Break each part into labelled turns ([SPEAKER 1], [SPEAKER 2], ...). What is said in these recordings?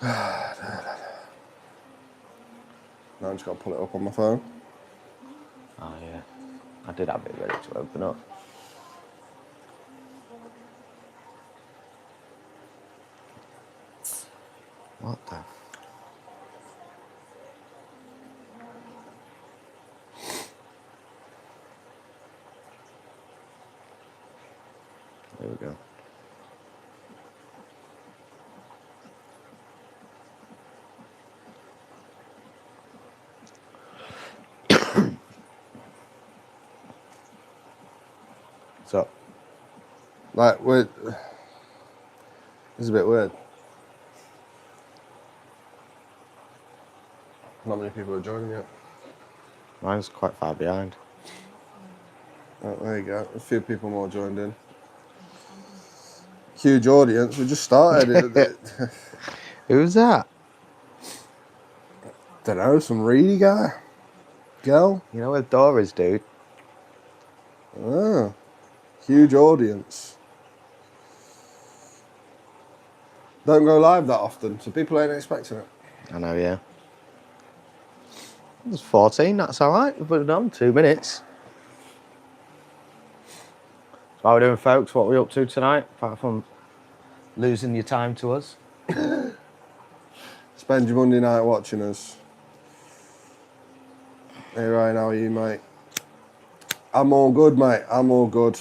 [SPEAKER 1] Now I'm just got to pull it up on my phone.
[SPEAKER 2] Oh, yeah. I did have it ready to open up. What the? There we go. So,
[SPEAKER 1] Like, this is a bit weird. Not many people are joining yet.
[SPEAKER 2] mine's quite far behind.
[SPEAKER 1] Oh, there you go. A few people more joined in. Huge audience. We just started.
[SPEAKER 2] Who's that?
[SPEAKER 1] Don't know, some reedy guy. Girl.
[SPEAKER 2] You know where Dora is, dude?
[SPEAKER 1] Oh, huge audience. Don't go live that often, so people ain't expecting it.
[SPEAKER 2] I know, yeah. It's 14, that's alright. We've been on 2 minutes. So how are we doing, folks? What are we up to tonight? Apart from losing your time to us.
[SPEAKER 1] Spend your Monday night watching us. Hey Ryan, how are you, mate? I'm all good, mate. I'm all good.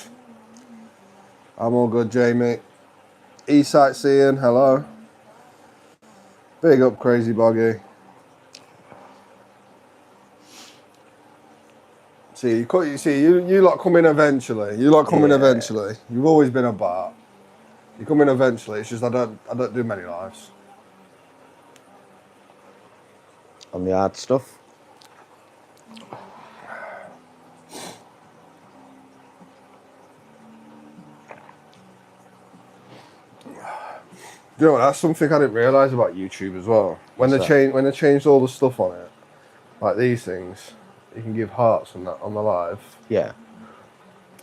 [SPEAKER 1] I'm all good, Jamie. Eastside seeing, hello. Big up, Crazy Boggy. You lot come in eventually. You lot come in eventually. You've always been a bar. You come in eventually. It's just I don't do many lives.
[SPEAKER 2] On the hard stuff.
[SPEAKER 1] Do you know what, that's something I didn't realise about YouTube as well. When they changed all the stuff on it, like these things, you can give hearts and that on the live.
[SPEAKER 2] Yeah.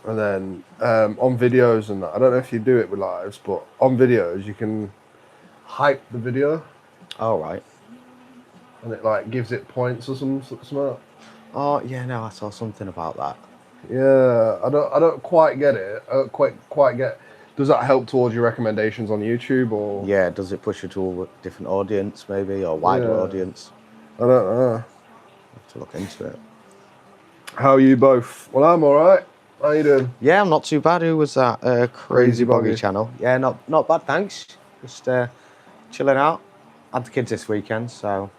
[SPEAKER 1] And then on videos and that, I don't know if you do it with lives, but on videos you can hype the video.
[SPEAKER 2] Oh, right.
[SPEAKER 1] And it like gives it points or something.
[SPEAKER 2] Oh, yeah, no, I saw something about that.
[SPEAKER 1] Yeah, I don't quite get it. I don't quite get. Does that help towards your recommendations on YouTube or?
[SPEAKER 2] Yeah, does it push you to a different audience maybe, or wider audience?
[SPEAKER 1] I don't know.
[SPEAKER 2] Have to look into it.
[SPEAKER 1] How are you both? Well, I'm all right. How you doing?
[SPEAKER 2] Yeah, I'm not too bad. Who was that? Crazy Boggy
[SPEAKER 1] Boggy
[SPEAKER 2] channel. Yeah, not bad, thanks. Just chilling out. Had the kids this weekend, so.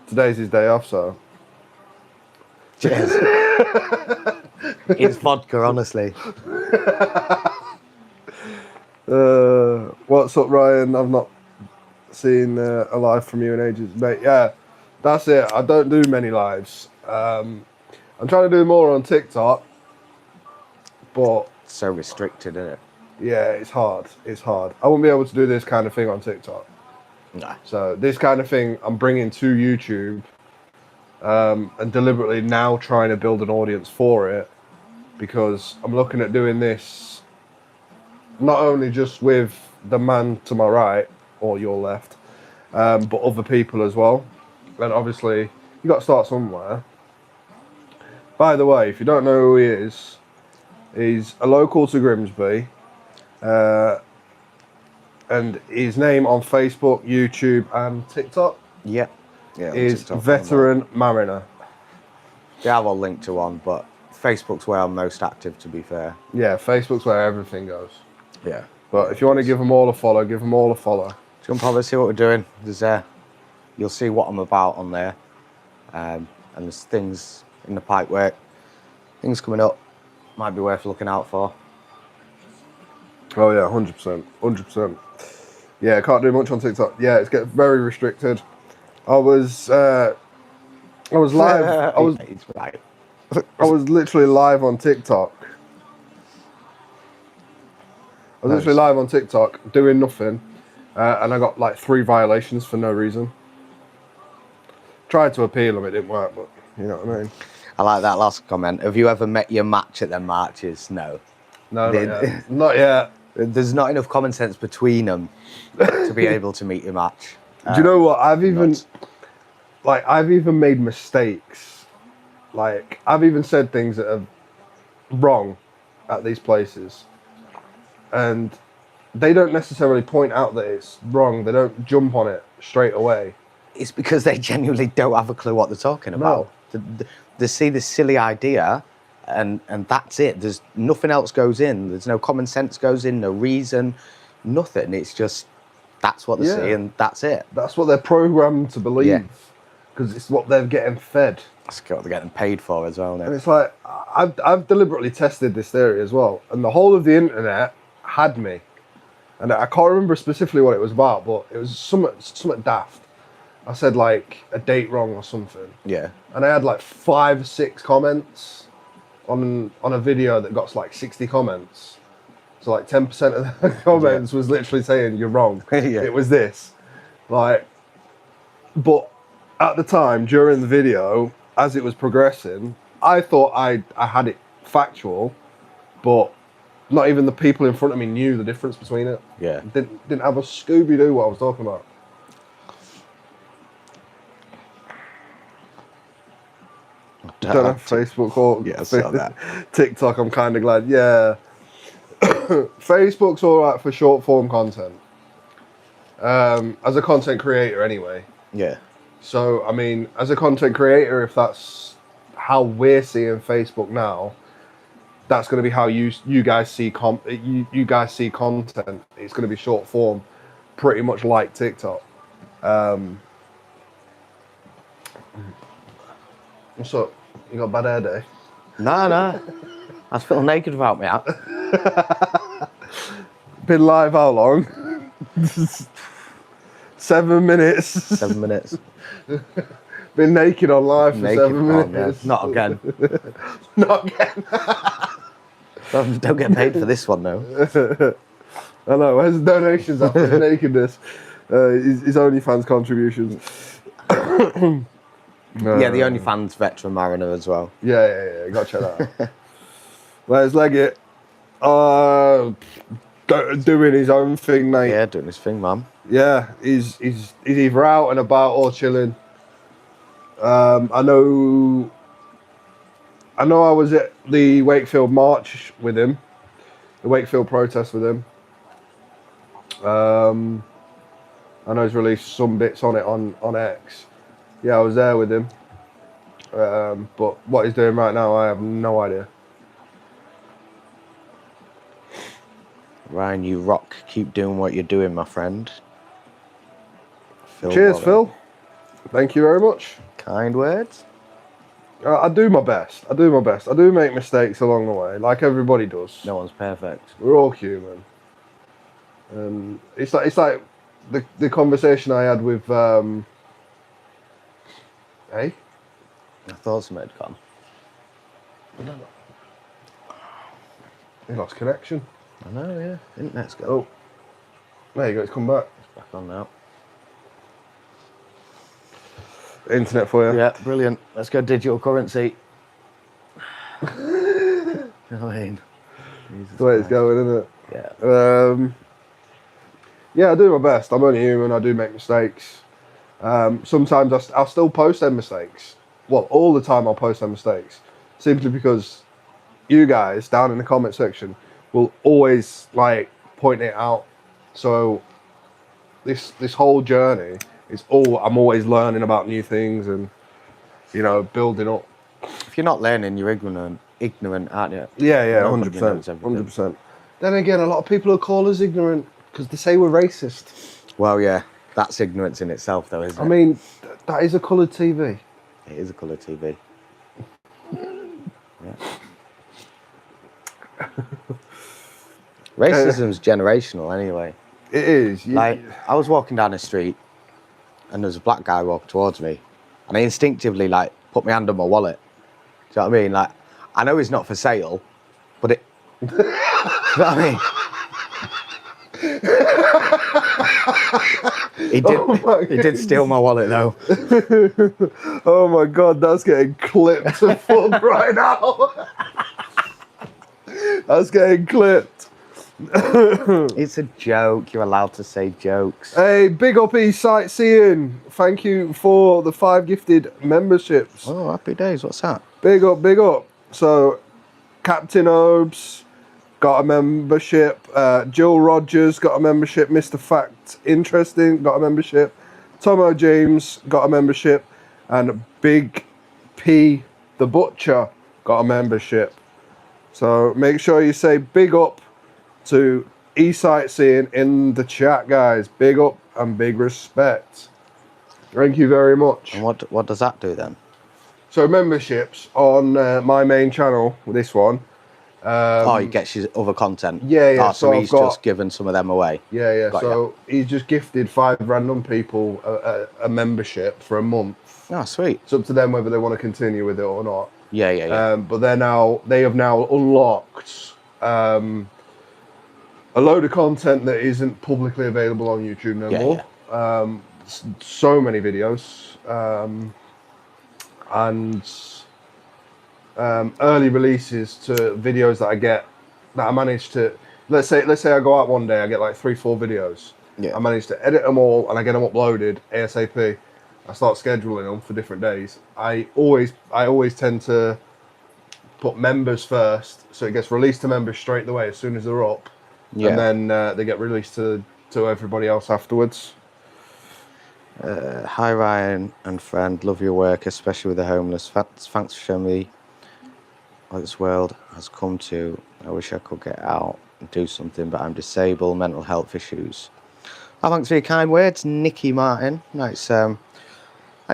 [SPEAKER 1] Today's his day off, so.
[SPEAKER 2] Cheers. It's vodka, honestly.
[SPEAKER 1] What's up, Ryan? I've not seen a live from you in ages, mate. Yeah, that's it. I don't do many lives. I'm trying to do more on TikTok, but
[SPEAKER 2] So restricted, isn't it?
[SPEAKER 1] yeah, it's hard. It's hard. I wouldn't be able to do this kind of thing on TikTok.
[SPEAKER 2] Nah.
[SPEAKER 1] So this kind of thing I'm bringing to YouTube, and deliberately now trying to build an audience for it, because I'm looking at doing this not only just with the man to my right or your left, but other people as well. And obviously you got to start somewhere. By the way, if you don't know who he is, he's a local to Grimsby, and his name on Facebook, YouTube and TikTok
[SPEAKER 2] Yeah.
[SPEAKER 1] is
[SPEAKER 2] TikTok,
[SPEAKER 1] Veteran Mariner.
[SPEAKER 2] Yeah, I'll link to one, but Facebook's where I'm most active, to be fair.
[SPEAKER 1] Yeah, Facebook's where everything goes.
[SPEAKER 2] Yeah.
[SPEAKER 1] But if you want to give them all a follow, give them all a follow.
[SPEAKER 2] Jump over, see what we're doing. There's you'll see what I'm about on there. And there's things in the pipework, things coming up, might be worth looking out for.
[SPEAKER 1] Oh yeah, 100%, 100%. Yeah, can't do much on TikTok. Yeah, it's getting very restricted. I was live. I was literally live on TikTok. I was literally live on TikTok doing nothing, and I got like 3 violations for no reason. Tried to appeal them, it didn't work, but you know what I mean.
[SPEAKER 2] I like that last comment. Have you ever met your match at them marches? No.
[SPEAKER 1] No, not yet. Not yet.
[SPEAKER 2] There's not enough common sense between them to be able to meet your match.
[SPEAKER 1] Do you know what? I've even
[SPEAKER 2] nuts.
[SPEAKER 1] made mistakes. Like I've even said things that are wrong at these places, and they don't necessarily point out that it's wrong. They don't jump on it straight away.
[SPEAKER 2] It's because they genuinely don't have a clue what they're talking about. They see this silly idea, and that's it. There's nothing else goes in. There's no common sense goes in, no reason, nothing. It's just that's what they see, and that's it.
[SPEAKER 1] That's what they're programmed to believe, because it's what they're getting fed.
[SPEAKER 2] That's what they're getting paid for as well, isn't it?
[SPEAKER 1] And it's like I've deliberately tested this theory as well, and the whole of the internet had me, and I can't remember specifically what it was about, but it was something daft. I said like a date wrong or something.
[SPEAKER 2] Yeah.
[SPEAKER 1] And I had like 5 or 6 comments on a video that got like 60 comments. So like 10% of the comments was literally saying you're wrong. It was this. Like, but at the time during the video, as it was progressing, I thought I had it factual, but not even the people in front of me knew the difference between it.
[SPEAKER 2] Yeah.
[SPEAKER 1] Didn't have a Scooby-Doo what I was talking about. Don't have Facebook or TikTok. I'm kind of glad. Yeah, Facebook's all right for short form content. As a content creator, anyway.
[SPEAKER 2] Yeah.
[SPEAKER 1] So I mean, as a content creator, if that's how we're seeing Facebook now, that's going to be how you guys see you guys see content. It's going to be short form, pretty much like TikTok. What's up? You got a bad hair day?
[SPEAKER 2] No. I was feeling naked without me out.
[SPEAKER 1] Been live how long? 7 minutes.
[SPEAKER 2] 7 minutes.
[SPEAKER 1] Been naked on live for 7 minutes.
[SPEAKER 2] Not again.
[SPEAKER 1] Not again.
[SPEAKER 2] Don't get paid for this one, though.
[SPEAKER 1] I know. Where's the donations after his nakedness? His OnlyFans contributions.
[SPEAKER 2] Yeah, the OnlyFans veteran mariner as well.
[SPEAKER 1] Yeah. Got to check that out. Where's Leggett? Doing his own thing, mate.
[SPEAKER 2] Yeah, doing his thing, man.
[SPEAKER 1] Yeah, he's either out and about or chilling. I know I was at the Wakefield march with him, the Wakefield protest with him. I know he's released some bits on it on X. Yeah, I was there with him. But what he's doing right now, I have no idea.
[SPEAKER 2] Ryan, you rock. Keep doing what you're doing, my friend.
[SPEAKER 1] Cheers, Phil. Thank you very much.
[SPEAKER 2] Kind words.
[SPEAKER 1] I do my best. I do make mistakes along the way, like everybody does.
[SPEAKER 2] No one's perfect.
[SPEAKER 1] We're all human. It's like the conversation I had with Hey?
[SPEAKER 2] I thought something had gone.
[SPEAKER 1] He lost connection.
[SPEAKER 2] I know, yeah. Internet's gone.
[SPEAKER 1] Oh. There you go, it's come back.
[SPEAKER 2] It's back on now.
[SPEAKER 1] Internet for you.
[SPEAKER 2] Yeah, brilliant. Let's go digital currency. You know what I mean?
[SPEAKER 1] That's the way it's going, isn't it?
[SPEAKER 2] Yeah.
[SPEAKER 1] Yeah, I do my best. I'm only human. I do make mistakes. Sometimes I'll still post them mistakes. Well, all the time I'll post them mistakes. Simply because you guys down in the comment section will always like point it out. So this whole journey is I'm always learning about new things and, you know, building up.
[SPEAKER 2] If you're not learning, you're ignorant, aren't you?
[SPEAKER 1] Yeah, 100%. 100%. Then again, a lot of people will call us ignorant because they say we're racist.
[SPEAKER 2] Well, yeah, that's ignorance in itself, though, isn't it?
[SPEAKER 1] I mean, that is a coloured TV.
[SPEAKER 2] It is a coloured TV. Yeah. Racism's generational, anyway.
[SPEAKER 1] It is.
[SPEAKER 2] Like, I was walking down the street, and there was a black guy walking towards me, and I instinctively, like, put my hand on my wallet. Do you know what I mean? Like, I know it's not for sale, but it... Do you know what I mean? He did steal my wallet, though.
[SPEAKER 1] Oh my God, that's getting clipped to fuck right now. That's getting clipped.
[SPEAKER 2] It's a joke. You're allowed to say jokes.
[SPEAKER 1] Hey, big up East Sightseeing. Thank you for the 5 gifted memberships.
[SPEAKER 2] Oh, happy days. What's that?
[SPEAKER 1] Big up, big up. So, Captain Obes got a membership. Jill Rogers got a membership. Mr. Fact Interesting got a membership. Tomo James got a membership. And Big P the Butcher got a membership. So, make sure you say big up to Sightseeing in the chat, guys. Big up and big respect. Thank you very much.
[SPEAKER 2] And what does that do then?
[SPEAKER 1] So memberships on my main channel, this one.
[SPEAKER 2] He gets you other content.
[SPEAKER 1] Yeah.
[SPEAKER 2] So
[SPEAKER 1] I've
[SPEAKER 2] he's
[SPEAKER 1] got,
[SPEAKER 2] just given some of them away.
[SPEAKER 1] Yeah.
[SPEAKER 2] Got
[SPEAKER 1] So he's just gifted 5 random people a membership for a month.
[SPEAKER 2] Oh, sweet.
[SPEAKER 1] It's up to them whether they want to continue with it or not.
[SPEAKER 2] Yeah.
[SPEAKER 1] But they have now unlocked a load of content that isn't publicly available on YouTube no more. So many videos. And early releases to videos that I get, that I manage to, let's say I go out one day, I get like 3-4 videos.
[SPEAKER 2] Yeah.
[SPEAKER 1] I manage to edit them all and I get them uploaded ASAP. I start scheduling them for different days. I always tend to put members first, so it gets released to members straight away as soon as they're up. Yeah. And then they get released to everybody else afterwards.
[SPEAKER 2] Hi Ryan and friend, love your work, especially with the homeless. Thanks for showing me what this world has come to. I wish I could get out and do something, but I'm disabled, mental health issues. Oh, thanks for your kind words, Nicky Martin. No, it's, I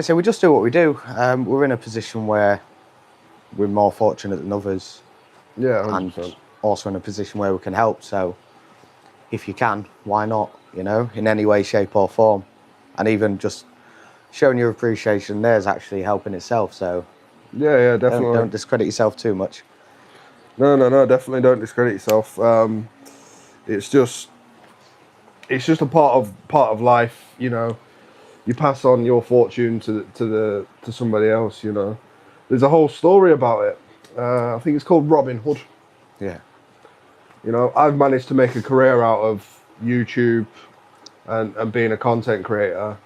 [SPEAKER 2] say we just do what we do. We're in a position where we're more fortunate than others.
[SPEAKER 1] Yeah, 100%.
[SPEAKER 2] And also in a position where we can help. So if you can, why not? You know, in any way, shape or form. And even just showing your appreciation there is actually helping itself. So
[SPEAKER 1] yeah, definitely.
[SPEAKER 2] Don't discredit yourself too much.
[SPEAKER 1] No, definitely don't discredit yourself. It's just a part of life, you know. You pass on your fortune to somebody else, you know. There's a whole story about it. I think it's called Robin Hood.
[SPEAKER 2] Yeah.
[SPEAKER 1] You know, I've managed to make a career out of YouTube and being a content creator.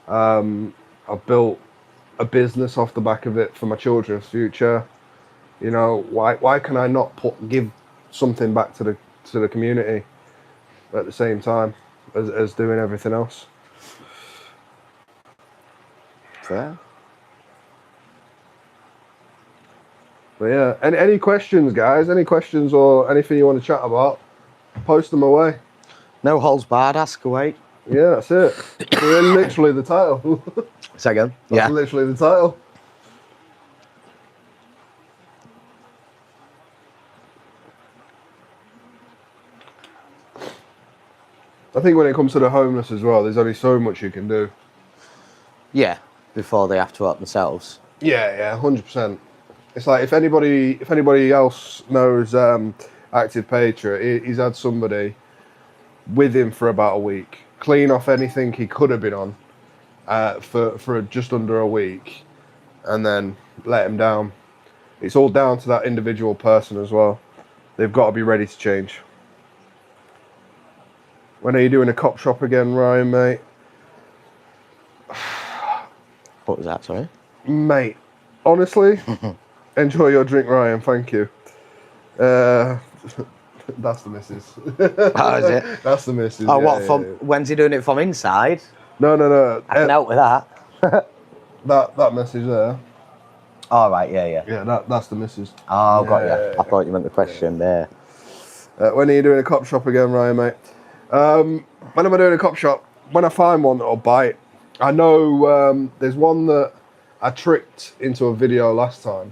[SPEAKER 1] I've built a business off the back of it for my children's future. You know, why can I not give something back to the community at the same time as doing everything else?
[SPEAKER 2] Fair.
[SPEAKER 1] But yeah, any questions, guys? Any questions or anything you want to chat about? Post them away.
[SPEAKER 2] No holds barred, ask away.
[SPEAKER 1] Yeah, that's it. We're literally the title.
[SPEAKER 2] Second.
[SPEAKER 1] That's literally the title. I think when it comes to the homeless as well, there's only so much you can do.
[SPEAKER 2] Yeah, before they have to help themselves.
[SPEAKER 1] Yeah, 100%. It's like if anybody else knows Active Patriot, he's had somebody with him for about a week, clean off anything he could have been on for just under a week, and then let him down. It's all down to that individual person as well. They've got to be ready to change. When are you doing a cop shop again, Ryan, mate?
[SPEAKER 2] What was that, sorry?
[SPEAKER 1] Mate, honestly, enjoy your drink, Ryan, thank you. That's the missus.
[SPEAKER 2] Oh, is it?
[SPEAKER 1] That's the missus.
[SPEAKER 2] Oh,
[SPEAKER 1] yeah,
[SPEAKER 2] what,
[SPEAKER 1] yeah.
[SPEAKER 2] when's he doing it from inside?
[SPEAKER 1] No.
[SPEAKER 2] I can help with that.
[SPEAKER 1] That message there.
[SPEAKER 2] All right, yeah.
[SPEAKER 1] Yeah, that's the missus.
[SPEAKER 2] Oh, got you.
[SPEAKER 1] Yeah.
[SPEAKER 2] I thought you meant the question there.
[SPEAKER 1] When are you doing a cop shop again, Ryan, mate? When am I doing a cop shop? When I find one that'll bite. I know there's one that I tricked into a video last time.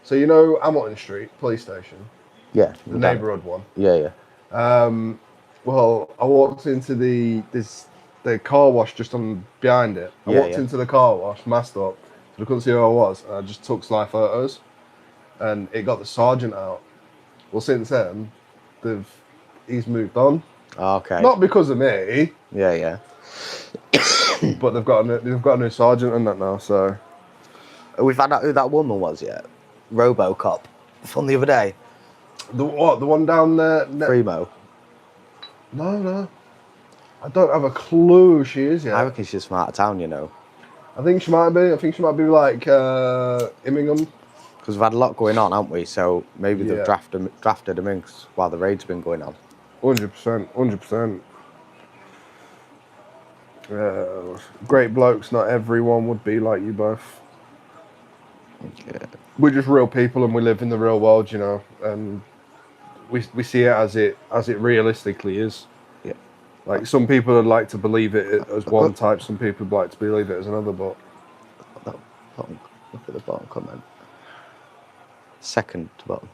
[SPEAKER 1] So you know Hamilton Street police station?
[SPEAKER 2] Yeah.
[SPEAKER 1] The neighbourhood one.
[SPEAKER 2] Yeah.
[SPEAKER 1] Well, I walked into the car wash just on behind it. I walked into the car wash, masked up, so I couldn't see who I was, and I just took slide photos, and it got the sergeant out. Well, since then, he's moved on.
[SPEAKER 2] Okay.
[SPEAKER 1] Not because of me.
[SPEAKER 2] Yeah.
[SPEAKER 1] But they've got a new sergeant and that now. So
[SPEAKER 2] We've found out who that woman was yet. RoboCop from the other day.
[SPEAKER 1] the one down there.
[SPEAKER 2] Primo.
[SPEAKER 1] No. I don't have a clue who she is yet.
[SPEAKER 2] I reckon she's from out of town, you know.
[SPEAKER 1] I think she might be. I think she might be like Immingham.
[SPEAKER 2] Because we've had a lot going on, haven't we? So maybe they've
[SPEAKER 1] Yeah.
[SPEAKER 2] drafted them in while the raid's been going on.
[SPEAKER 1] 100%. Great blokes. Not everyone would be like you both.
[SPEAKER 2] Yeah.
[SPEAKER 1] We're just real people, and we live in the real world, you know. And we see it as it realistically is.
[SPEAKER 2] Yeah.
[SPEAKER 1] Like some people would like to believe it as one type, some people would like to believe it as another. But
[SPEAKER 2] Look at the bottom comment. Second bottom.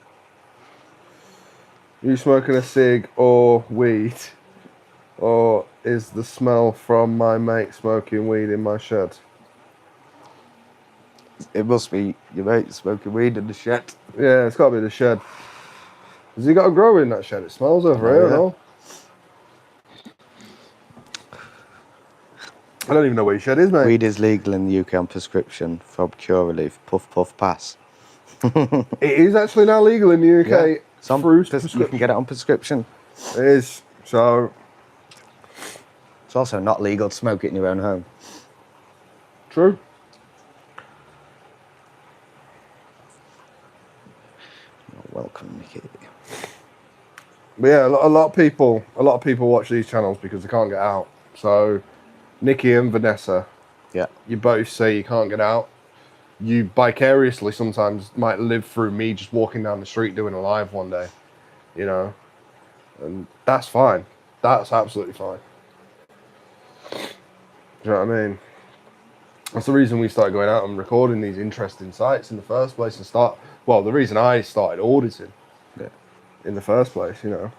[SPEAKER 1] you smoking a cig or weed, or is the smell from my mate smoking weed in my shed?
[SPEAKER 2] It must be your mate smoking weed in the shed.
[SPEAKER 1] Yeah, it's got to be the shed. Has he got a grower in that shed? It smells over here,
[SPEAKER 2] yeah.
[SPEAKER 1] no? I don't even know where your shed is, mate.
[SPEAKER 2] Weed is legal in the UK on prescription from Cure Relief. Puff, puff, pass.
[SPEAKER 1] It is actually now legal in the UK.
[SPEAKER 2] Yeah.
[SPEAKER 1] Through
[SPEAKER 2] You can get it on prescription.
[SPEAKER 1] It is. So,
[SPEAKER 2] It's also not legal to smoke it in your own home.
[SPEAKER 1] true.
[SPEAKER 2] Welcome, Mickey.
[SPEAKER 1] But yeah, a lot of people watch these channels because they can't get out. So, Nikki and Vanessa,
[SPEAKER 2] Yeah.
[SPEAKER 1] you both say you can't get out. You vicariously sometimes might live through me just walking down the street doing a live one day, you know, and that's fine. That's absolutely fine. Do you know what I mean? That's the reason we started going out and recording these interesting sites in the first place, and the reason I started auditing in the first place, you know.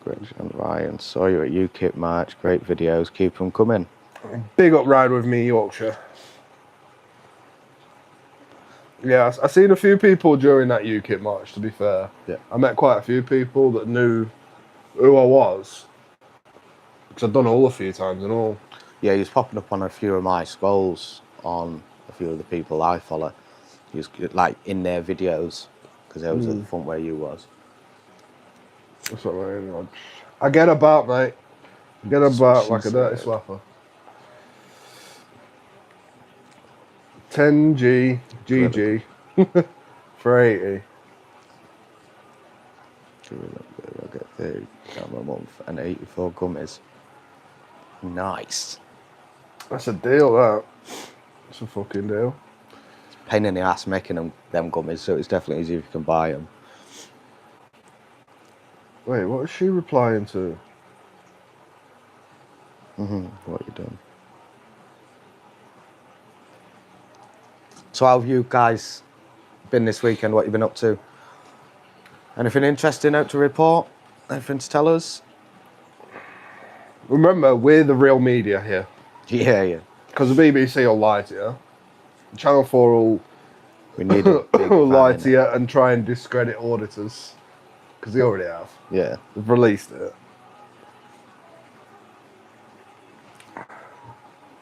[SPEAKER 2] Great, and Ryan, saw you at UKIP March. Great videos. Keep them coming.
[SPEAKER 1] Big up Ride With Me, Yorkshire. Yeah, I seen a few people during that UKIP march, to be fair.
[SPEAKER 2] Yeah.
[SPEAKER 1] I met quite a few people that knew who I was, because I've done all a few times and all.
[SPEAKER 2] Yeah, he was popping up on a few of my scrolls on a few of the people I follow. He was like in their videos because I was at the front where you was.
[SPEAKER 1] That's what I mean. I get about, mate. I get about like a dirty swapper. 10G, GG, for 80.
[SPEAKER 2] I'll get 30 a month and 84 gummies. Nice.
[SPEAKER 1] That's a deal, that. That's a fucking deal.
[SPEAKER 2] Pain in the ass making them gummies, so it's definitely easy if you can buy them.
[SPEAKER 1] Wait, what is she replying to?
[SPEAKER 2] What you doing? So how have you guys been this weekend? What you been up to? Anything interesting out to report? Anything to tell us?
[SPEAKER 1] Remember, we're the real media here.
[SPEAKER 2] Yeah.
[SPEAKER 1] Because the BBC will lie to you. Channel 4
[SPEAKER 2] We need a big
[SPEAKER 1] will lie
[SPEAKER 2] fan,
[SPEAKER 1] to you and try and discredit auditors. Because they already have.
[SPEAKER 2] Yeah.
[SPEAKER 1] They've released it.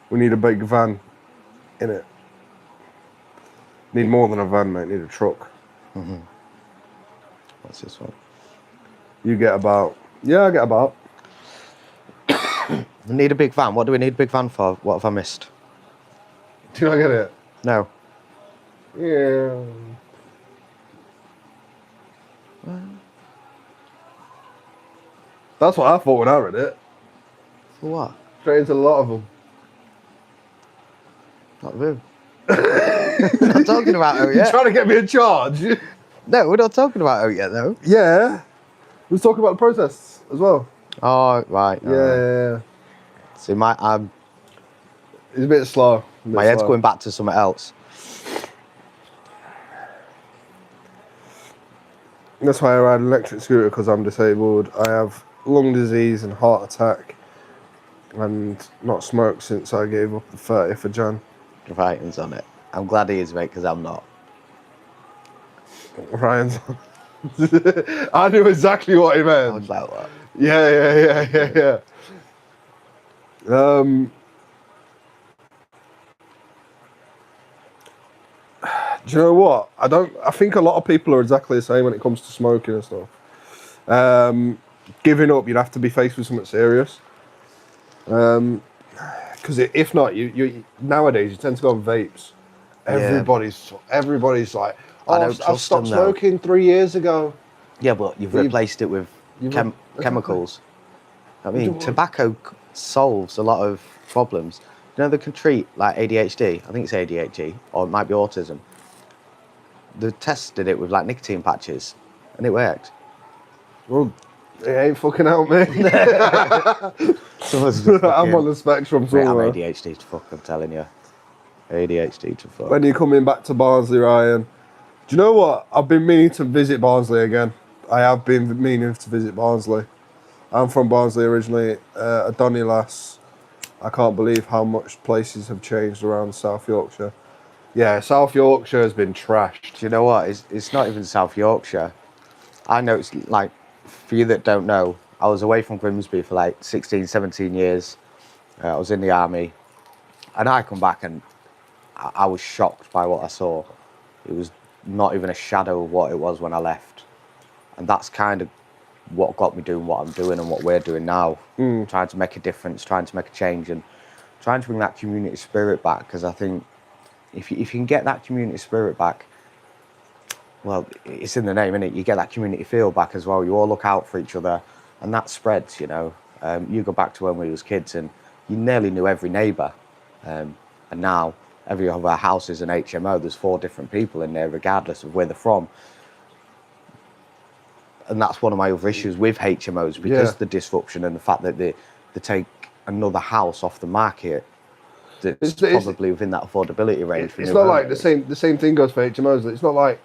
[SPEAKER 1] We need a big van in it. Need more than a van, mate. Need a truck.
[SPEAKER 2] What's this one?
[SPEAKER 1] You get about. Yeah, I get about.
[SPEAKER 2] We need a big van. What do we need a big van for? What have I missed?
[SPEAKER 1] Do you not get it?
[SPEAKER 2] No.
[SPEAKER 1] Yeah. That's what I thought when I read it.
[SPEAKER 2] For what?
[SPEAKER 1] Straight into a lot of them.
[SPEAKER 2] Not who? We're not talking about out
[SPEAKER 1] You're
[SPEAKER 2] yet.
[SPEAKER 1] trying to get me in charge?
[SPEAKER 2] No, we're not talking about out yet, though.
[SPEAKER 1] Yeah. We was talking about the protests as well.
[SPEAKER 2] Oh, right.
[SPEAKER 1] Yeah.
[SPEAKER 2] See, my
[SPEAKER 1] It's a bit slow.
[SPEAKER 2] head's going back to something else.
[SPEAKER 1] That's why I ride an electric scooter, because I'm disabled. I have lung disease and heart attack, and not smoked since I gave up the 30th of Jan.
[SPEAKER 2] Ryan's on it. I'm glad he is, mate, because I'm not.
[SPEAKER 1] Ryan's on. I knew exactly what he
[SPEAKER 2] I
[SPEAKER 1] meant.
[SPEAKER 2] was like, what?
[SPEAKER 1] Yeah. Do you know what? I think a lot of people are exactly the same when it comes to smoking and stuff. Giving up, you'd have to be faced with something serious. Because if not, you nowadays you tend to go on vapes. Everybody's like,
[SPEAKER 2] I
[SPEAKER 1] oh,
[SPEAKER 2] don't
[SPEAKER 1] I've
[SPEAKER 2] trust
[SPEAKER 1] stopped
[SPEAKER 2] them, though.
[SPEAKER 1] smoking 3 years ago.
[SPEAKER 2] Yeah, but you've replaced it with chemicals. I mean, tobacco solves a lot of problems. You know, they can treat like ADHD. I think it's ADHD, or it might be autism. They tested it with like nicotine patches, and it worked.
[SPEAKER 1] Well, it ain't fucking helped me.
[SPEAKER 2] Someone's
[SPEAKER 1] I'm on the spectrum
[SPEAKER 2] Mate,
[SPEAKER 1] somewhere.
[SPEAKER 2] I'm ADHD to fuck, I'm telling you. ADHD to fuck.
[SPEAKER 1] When you're coming back to Barnsley, Ryan, do you know what? I've been meaning to visit Barnsley again. I have been meaning to visit Barnsley. I'm from Barnsley originally, Adonilas. I can't believe how much places have changed around South Yorkshire. Yeah, South Yorkshire has been trashed.
[SPEAKER 2] Do you know what? It's not even South Yorkshire. I know it's like, for you that don't know, I was away from Grimsby for like 16, 17 years. I was in the army. And I come back and I was shocked by what I saw. It was not even a shadow of what it was when I left. And that's kind of what got me doing what I'm doing and what we're doing now. Trying to make a difference, trying to make a change, and trying to bring that community spirit back. Because I think if you can get that community spirit back, well, it's in the name, innit? You get that community feel back as well. You all look out for each other, and that spreads, you know. You go back to when we was kids, and you nearly knew every neighbour. And now, every other house is an HMO. There's 4 different people in there, regardless of where they're from. And that's one of my other issues with HMOs, because the disruption and the fact that they take another house off the market that's probably within that affordability range.
[SPEAKER 1] It's not like the same thing goes for HMOs. It's not like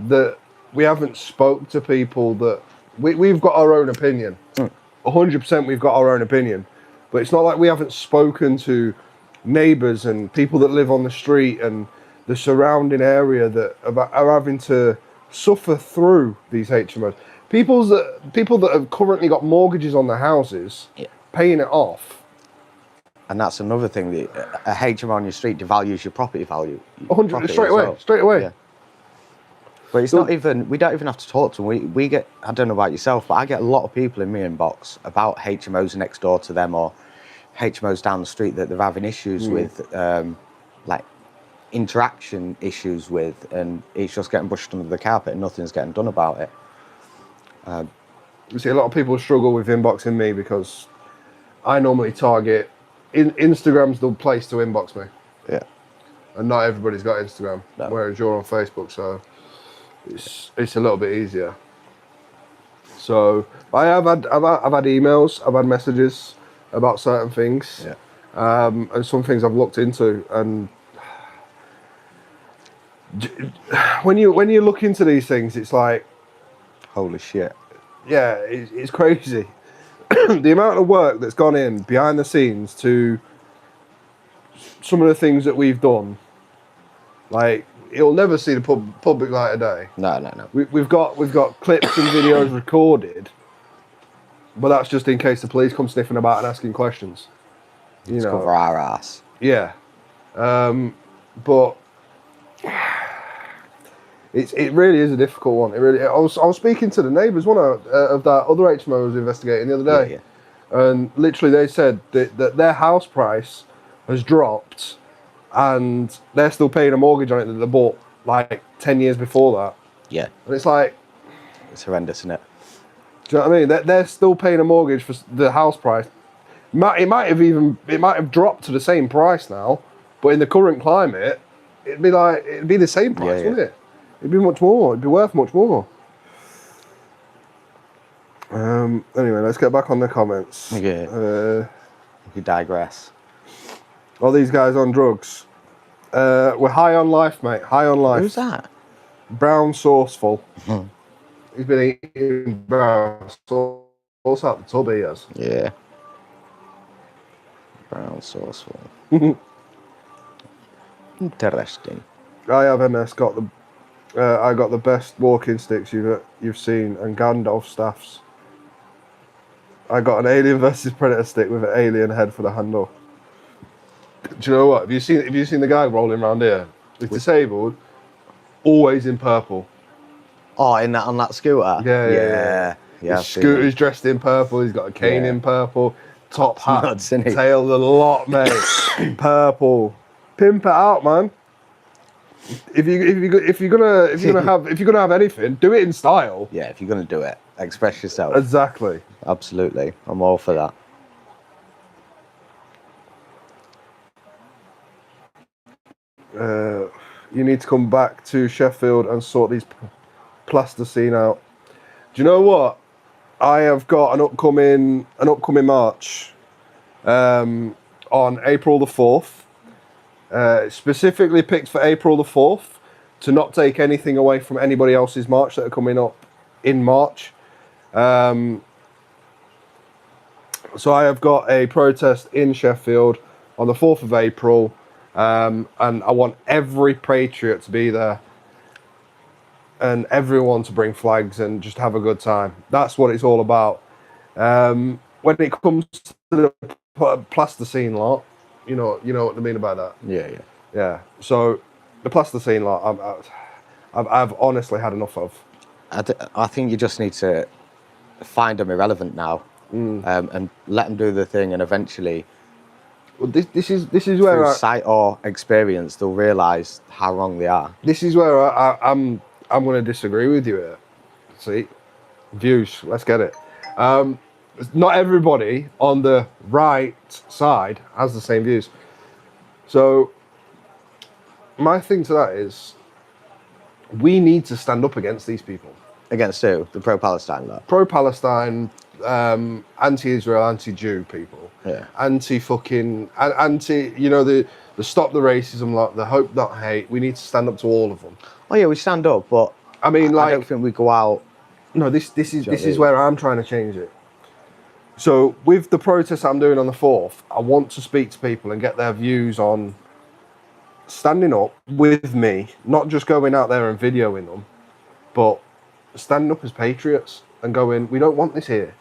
[SPEAKER 1] that we haven't spoke to people that we've got our own opinion. 100% we've got our own opinion, but it's not like we haven't spoken to neighbours and people that live on the street and the surrounding area that are having to suffer through these HMOs. People that have currently got mortgages on their houses, paying it off.
[SPEAKER 2] And that's another thing, that a HMO on your street devalues your property value.
[SPEAKER 1] 100 straight away.
[SPEAKER 2] Yeah. But it's not even, we don't even have to talk to them. We get, I don't know about yourself, but I get a lot of people in my inbox about HMOs next door to them, or HMOs down the street that they're having issues with, like interaction issues with, and it's just getting brushed under the carpet and nothing's getting done about it.
[SPEAKER 1] You see, a lot of people struggle with inboxing me because I normally target, Instagram's the place to inbox me.
[SPEAKER 2] Yeah.
[SPEAKER 1] And not everybody's got Instagram, whereas you're on Facebook, so it's a little bit easier. So I've had emails, I've had messages about certain things, and some things I've looked into. And when you look into these things, it's like,
[SPEAKER 2] holy shit.
[SPEAKER 1] Yeah, it's crazy. The amount of work that's gone in behind the scenes to some of the things that we've done, like, it'll never see the public light of day.
[SPEAKER 2] No.
[SPEAKER 1] We've got clips and videos recorded, but that's just in case the police come sniffing about and asking questions. You know,
[SPEAKER 2] cover our ass.
[SPEAKER 1] Yeah, but it really is a difficult one. It really. I was speaking to the neighbours, one of that other HMO I was investigating the other day, and literally they said that their house price has dropped, and they're still paying a mortgage on it that they bought like 10 years before that.
[SPEAKER 2] Yeah.
[SPEAKER 1] And it's like,
[SPEAKER 2] it's horrendous, isn't it?
[SPEAKER 1] Do you know what I mean? They're still paying a mortgage for the house price. It might have dropped to the same price now, but in the current climate, it'd be the same price, wouldn't it? It'd be much more. It'd be worth much more. Anyway, let's get back on the comments.
[SPEAKER 2] Yeah. We digress.
[SPEAKER 1] All these guys on drugs. We're high on life, mate. High on life.
[SPEAKER 2] Who's that?
[SPEAKER 1] Brown Sauceful. He's been eating brown sauce out the tub, he has.
[SPEAKER 2] Yeah. Brown Sauceful. Interesting.
[SPEAKER 1] I have MS got the. I got the best walking sticks you've seen, and Gandalf staffs. I got an Alien versus Predator stick with an alien head for the handle. Do you know what? Have you seen the guy rolling around here? He's disabled, always in purple.
[SPEAKER 2] Oh, on that scooter?
[SPEAKER 1] Yeah.
[SPEAKER 2] Yeah,
[SPEAKER 1] His scooter's dressed in purple. He's got a cane in purple. Top hat,
[SPEAKER 2] nuts, isn't he?
[SPEAKER 1] tail the lot, mate. Purple. Pimp it out, man. If you're gonna have anything, do it in style.
[SPEAKER 2] Yeah, if you're gonna do it, express yourself.
[SPEAKER 1] Exactly.
[SPEAKER 2] Absolutely, I'm all for that.
[SPEAKER 1] You need to come back to Sheffield and sort these plasticine out. Do you know what? I have got an upcoming march on April the 4th. Specifically picked for April the 4th to not take anything away from anybody else's march that are coming up in March. So I have got a protest in Sheffield on the 4th of April, and I want every Patriot to be there and everyone to bring flags and just have a good time. That's what it's all about. When it comes to the plasticine lot, you know what I mean about that. Yeah. So the plasticine lot, I've honestly had enough of.
[SPEAKER 2] I think you just need to find them irrelevant now, and let them do the thing, and eventually,
[SPEAKER 1] Well, this is where
[SPEAKER 2] through sight or experience, they'll realise how wrong they are.
[SPEAKER 1] This is where I'm going to disagree with you here. See, views. Let's get it. Not everybody on the right side has the same views. So my thing to that is, we need to stand up against these people.
[SPEAKER 2] Against who? The pro-Palestine lot.
[SPEAKER 1] Pro-Palestine, anti-Israel, anti-Jew people.
[SPEAKER 2] Yeah.
[SPEAKER 1] Anti-fucking, anti, the stop the racism lot, the hope not hate. We need to stand up to all of them.
[SPEAKER 2] Oh yeah, we stand up, but
[SPEAKER 1] I mean,
[SPEAKER 2] I don't think we go out.
[SPEAKER 1] No, this is where I'm trying to change it. So with the protest I'm doing on the 4th, I want to speak to people and get their views on standing up with me, not just going out there and videoing them, but standing up as patriots and going, we don't want this here.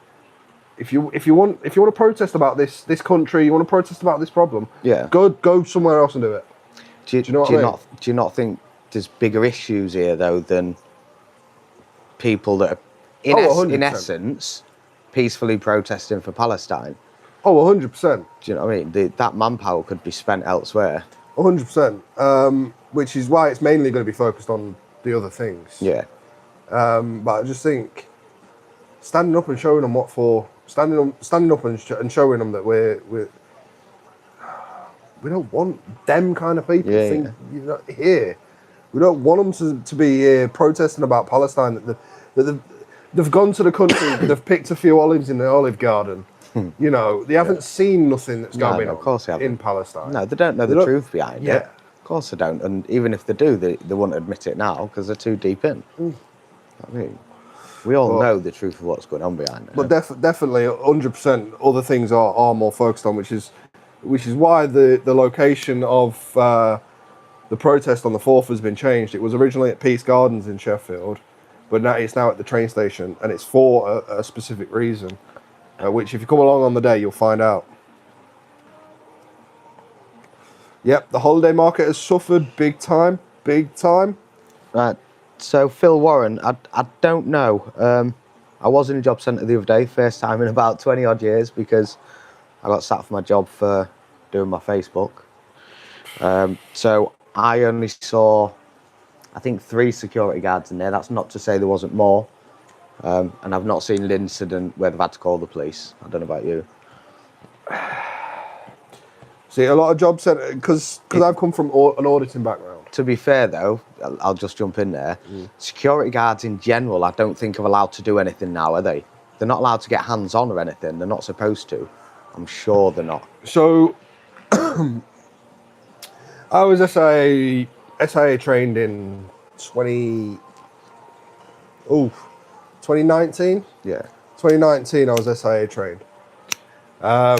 [SPEAKER 1] If you want to protest about this country, you want to protest about this problem, go somewhere else and do it.
[SPEAKER 2] Do you know what I mean? Do you not think there's bigger issues here though than people that are in essence peacefully protesting for Palestine?
[SPEAKER 1] Oh, 100%.
[SPEAKER 2] Do you know what I mean? That manpower could be spent elsewhere.
[SPEAKER 1] 100%. Which is why it's mainly going to be focused on the other things.
[SPEAKER 2] Yeah.
[SPEAKER 1] But I just think standing up and showing them what for, standing up and showing them that we don't want them kind of people here. We don't want them to be here protesting about Palestine. That they've gone to the country, they've picked a few olives in the olive garden. They haven't seen nothing that's going on in Palestine.
[SPEAKER 2] No, they don't know the truth behind it. Of course they don't. And even if they do, they won't admit it now because they're too deep in. I mean, we all know the truth of what's going on behind it.
[SPEAKER 1] But definitely, 100%, other things are more focused on, which is why the location of the protest on the 4th has been changed. It was originally at Peace Gardens in Sheffield, but now it's at the train station, and it's for a specific reason, which if you come along on the day, you'll find out. Yep, the holiday market has suffered big time.
[SPEAKER 2] Right. So Phil Warren, I don't know. I was in a job centre the other day, first time in about 20 odd years, because I got sacked from my job for doing my Facebook. So I only saw, I think, 3 security guards in there. That's not to say there wasn't more. And I've not seen the incident where they've had to call the police. I don't know about you.
[SPEAKER 1] See, a lot of job centre, because I've come from an auditing background.
[SPEAKER 2] To be fair, though, I'll just jump in there. Security guards in general, I don't think are allowed to do anything now, are they? They're not allowed to get hands-on or anything. They're not supposed to. I'm sure they're not. So,
[SPEAKER 1] I was SIA trained in 2019.
[SPEAKER 2] Yeah.
[SPEAKER 1] 2019, I was SIA trained. I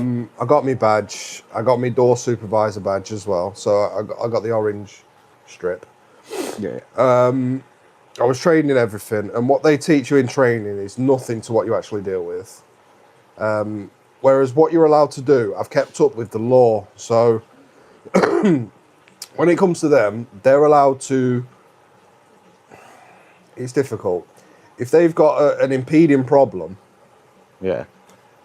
[SPEAKER 1] got my badge. I got my door supervisor badge as well. So I got the orange strip.
[SPEAKER 2] Yeah.
[SPEAKER 1] I was trained in everything, and what they teach you in training is nothing to what you actually deal with. Whereas what you're allowed to do, I've kept up with the law. So when it comes to them, they're allowed to. It's difficult. if they've got an impeding problem,
[SPEAKER 2] Yeah.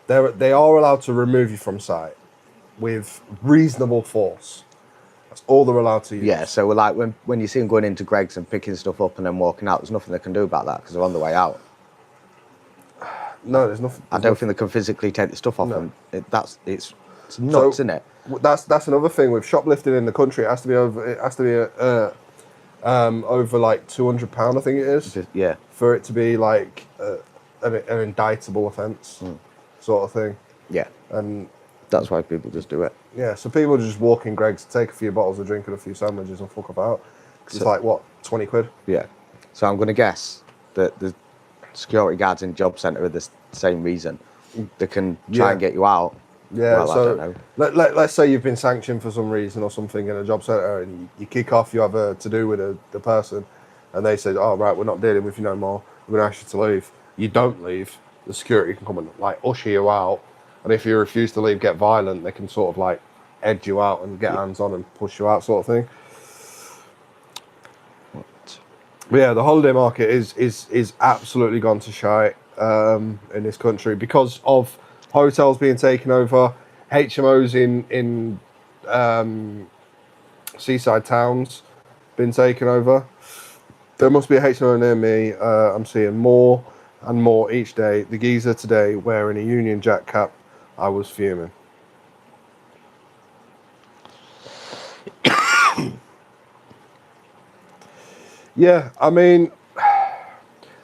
[SPEAKER 1] they are allowed to remove you from site with reasonable force. That's all they're allowed to use.
[SPEAKER 2] Yeah, so like when you see them going into Greg's and picking stuff up and then walking out, there's nothing they can do about that because they're on the way out.
[SPEAKER 1] No, there's nothing.
[SPEAKER 2] I don't think they can physically take the stuff off
[SPEAKER 1] No.
[SPEAKER 2] them. It's nuts, isn't it?
[SPEAKER 1] That's another thing with shoplifting in the country. It has to be over over like £200, I think it is.
[SPEAKER 2] Yeah.
[SPEAKER 1] For it to be like an indictable offence, sort of thing.
[SPEAKER 2] Yeah.
[SPEAKER 1] And
[SPEAKER 2] that's why people just do it.
[SPEAKER 1] Yeah, so people just walk in Greg's, take a few bottles of drink and a few sandwiches and fuck about. It's like, what, 20 quid?
[SPEAKER 2] Yeah. So I'm going to guess that the security guards in job centre are the same reason. They can try and get you out.
[SPEAKER 1] Yeah,
[SPEAKER 2] well,
[SPEAKER 1] so
[SPEAKER 2] I don't know.
[SPEAKER 1] Let's say you've been sanctioned for some reason or something in a job centre and you kick off, you have a to-do with the person, and they say, oh, right, we're not dealing with you no more, we're going to ask you to leave. You don't leave, the security can come and like usher you out, and if you refuse to leave, get violent, they can sort of like edge you out and get hands on and push you out, sort of thing. But yeah, the holiday market is absolutely gone to shite in this country because of hotels being taken over, HMOs in seaside towns been taken over. There must be a HMO near me. I'm seeing more and more each day. The geezer today wearing a Union Jack cap, I was fuming. Yeah, I mean,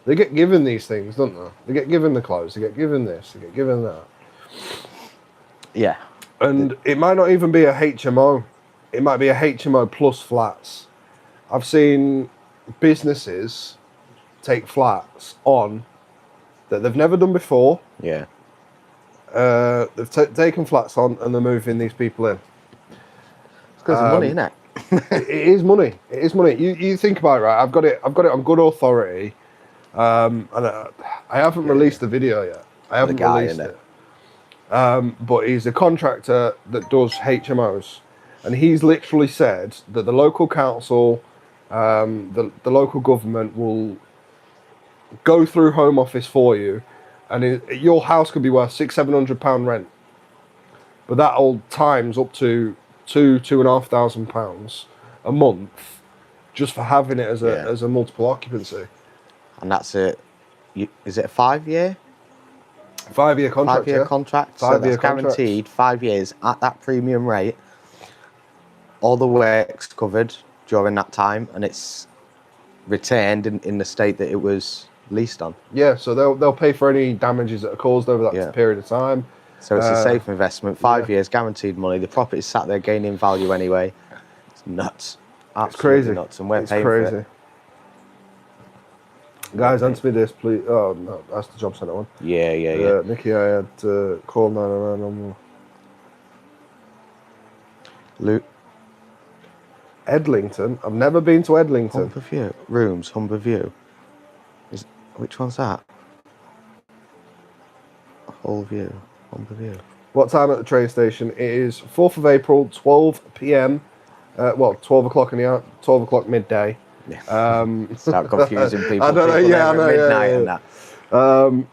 [SPEAKER 1] they get given these things, don't they? They get given the clothes, they get given this, they get given that.
[SPEAKER 2] Yeah.
[SPEAKER 1] And it might not even be a HMO. It might be a HMO plus flats. I've seen businesses take flats on that they've never done before.
[SPEAKER 2] Yeah.
[SPEAKER 1] They've taken flats on and they're moving these people in.
[SPEAKER 2] It's because of money, isn't it?
[SPEAKER 1] It is money. It is money. You think about it, right? I've got it on good authority. And I haven't released the video yet. I haven't released it. But he's a contractor that does HMOs, and he's literally said that the local council, the local government will go through Home Office for you, and your house could be worth £600-700 rent, but that all times up to £2,500 a month just for having it as a multiple occupancy.
[SPEAKER 2] And that's it. Is it a 5-year?
[SPEAKER 1] 5-year contract.
[SPEAKER 2] 5-year contract. So that's guaranteed 5 years at that premium rate. All the work's covered during that time, and it's retained in the state that it was leased on.
[SPEAKER 1] Yeah, so they'll pay for any damages that are caused over that period of time.
[SPEAKER 2] So it's a safe investment. 5 years, guaranteed money. The property's sat there gaining value anyway. It's nuts. Absolutely
[SPEAKER 1] it's crazy.
[SPEAKER 2] Nuts, and we're paying for it.
[SPEAKER 1] Guys, answer me this, please. Oh, no, that's the job centre one.
[SPEAKER 2] Yeah.
[SPEAKER 1] Nikki, I had to call 999 number.
[SPEAKER 2] Luke.
[SPEAKER 1] Edlington? I've never been to Edlington.
[SPEAKER 2] Humberview. Rooms, Humberview. Which one's that? Hull View. Humberview.
[SPEAKER 1] What time at the train station? It is 4th of April, 12 p.m. 12 o'clock 12 o'clock midday.
[SPEAKER 2] Start confusing people.
[SPEAKER 1] I don't know, I know,
[SPEAKER 2] midnight and that.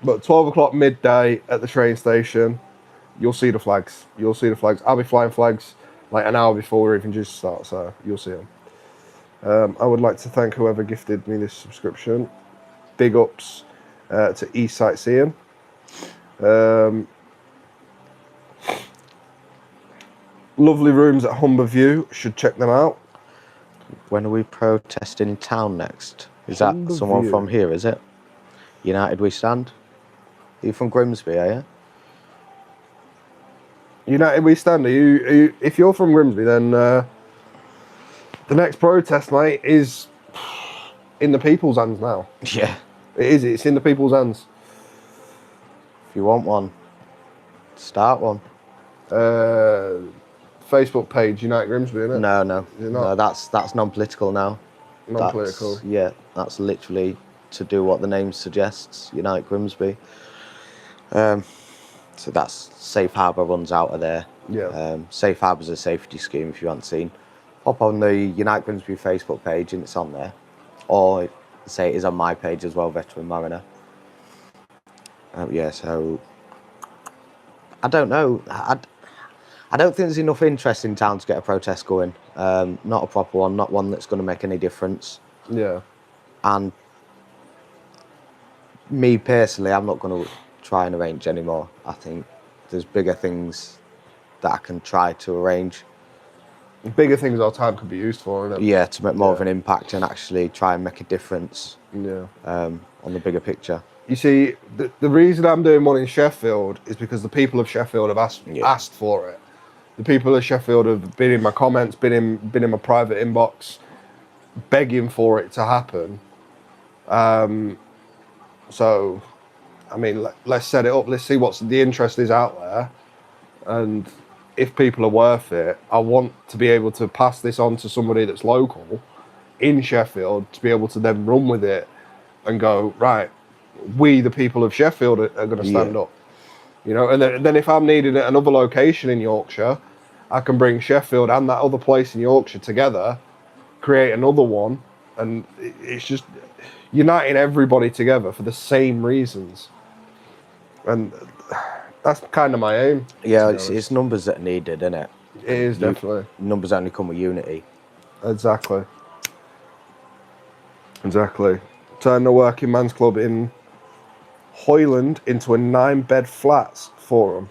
[SPEAKER 1] But 12 o'clock midday at the train station, you'll see the flags. I'll be flying flags like an hour before we're even due to start, so you'll see them. I would like to thank whoever gifted me this subscription. Big ups to East Sightseeing. Lovely rooms at Humberview. Should check them out.
[SPEAKER 2] When are we protesting in town next? Is that someone from here, is it? United We Stand? Are you from Grimsby, are you?
[SPEAKER 1] United We Stand. Are you, if you're from Grimsby, then the next protest, mate, is in the people's hands now.
[SPEAKER 2] Yeah.
[SPEAKER 1] It is. It's in the people's hands.
[SPEAKER 2] If you want one, start one.
[SPEAKER 1] Facebook page, United Grimsby, isn't it?
[SPEAKER 2] No, that's non-political now.
[SPEAKER 1] Non-political.
[SPEAKER 2] That's literally to do what the name suggests, Unite Grimsby. So that's Safe Harbour runs out of there.
[SPEAKER 1] Yeah.
[SPEAKER 2] Safe Harbour's a safety scheme if you haven't seen. Pop on the Unite Grimsby Facebook page and it's on there. Or say it is on my page as well, Veteran Mariner. Yeah, so I don't know. I don't think there's enough interest in town to get a protest going. Not a proper one, not one that's going to make any difference.
[SPEAKER 1] Yeah.
[SPEAKER 2] And me personally, I'm not going to try and arrange anymore. I think there's bigger things that I can try to arrange.
[SPEAKER 1] Bigger things our time could be used for, isn't it?
[SPEAKER 2] Yeah, to make more of an impact and actually try and make a difference.
[SPEAKER 1] Yeah.
[SPEAKER 2] On the bigger picture.
[SPEAKER 1] You see, the reason I'm doing one in Sheffield is because the people of Sheffield have asked for it. The people of Sheffield have been in my comments, been in my private inbox, begging for it to happen. So, I mean, let's set it up. Let's see what the interest is out there, and if people are worth it, I want to be able to pass this on to somebody that's local in Sheffield to be able to then run with it and go, right, we, the people of Sheffield, are going to stand up. You know, and then if I'm needing another location in Yorkshire, I can bring Sheffield and that other place in Yorkshire together, create another one, and it's just uniting everybody together for the same reasons. And that's kind of my aim.
[SPEAKER 2] Yeah, it's numbers that are needed, isn't it?
[SPEAKER 1] It is, definitely.
[SPEAKER 2] Numbers only come with unity.
[SPEAKER 1] Exactly. Turn the working man's club in Hoyland into a 9-bed flats for them.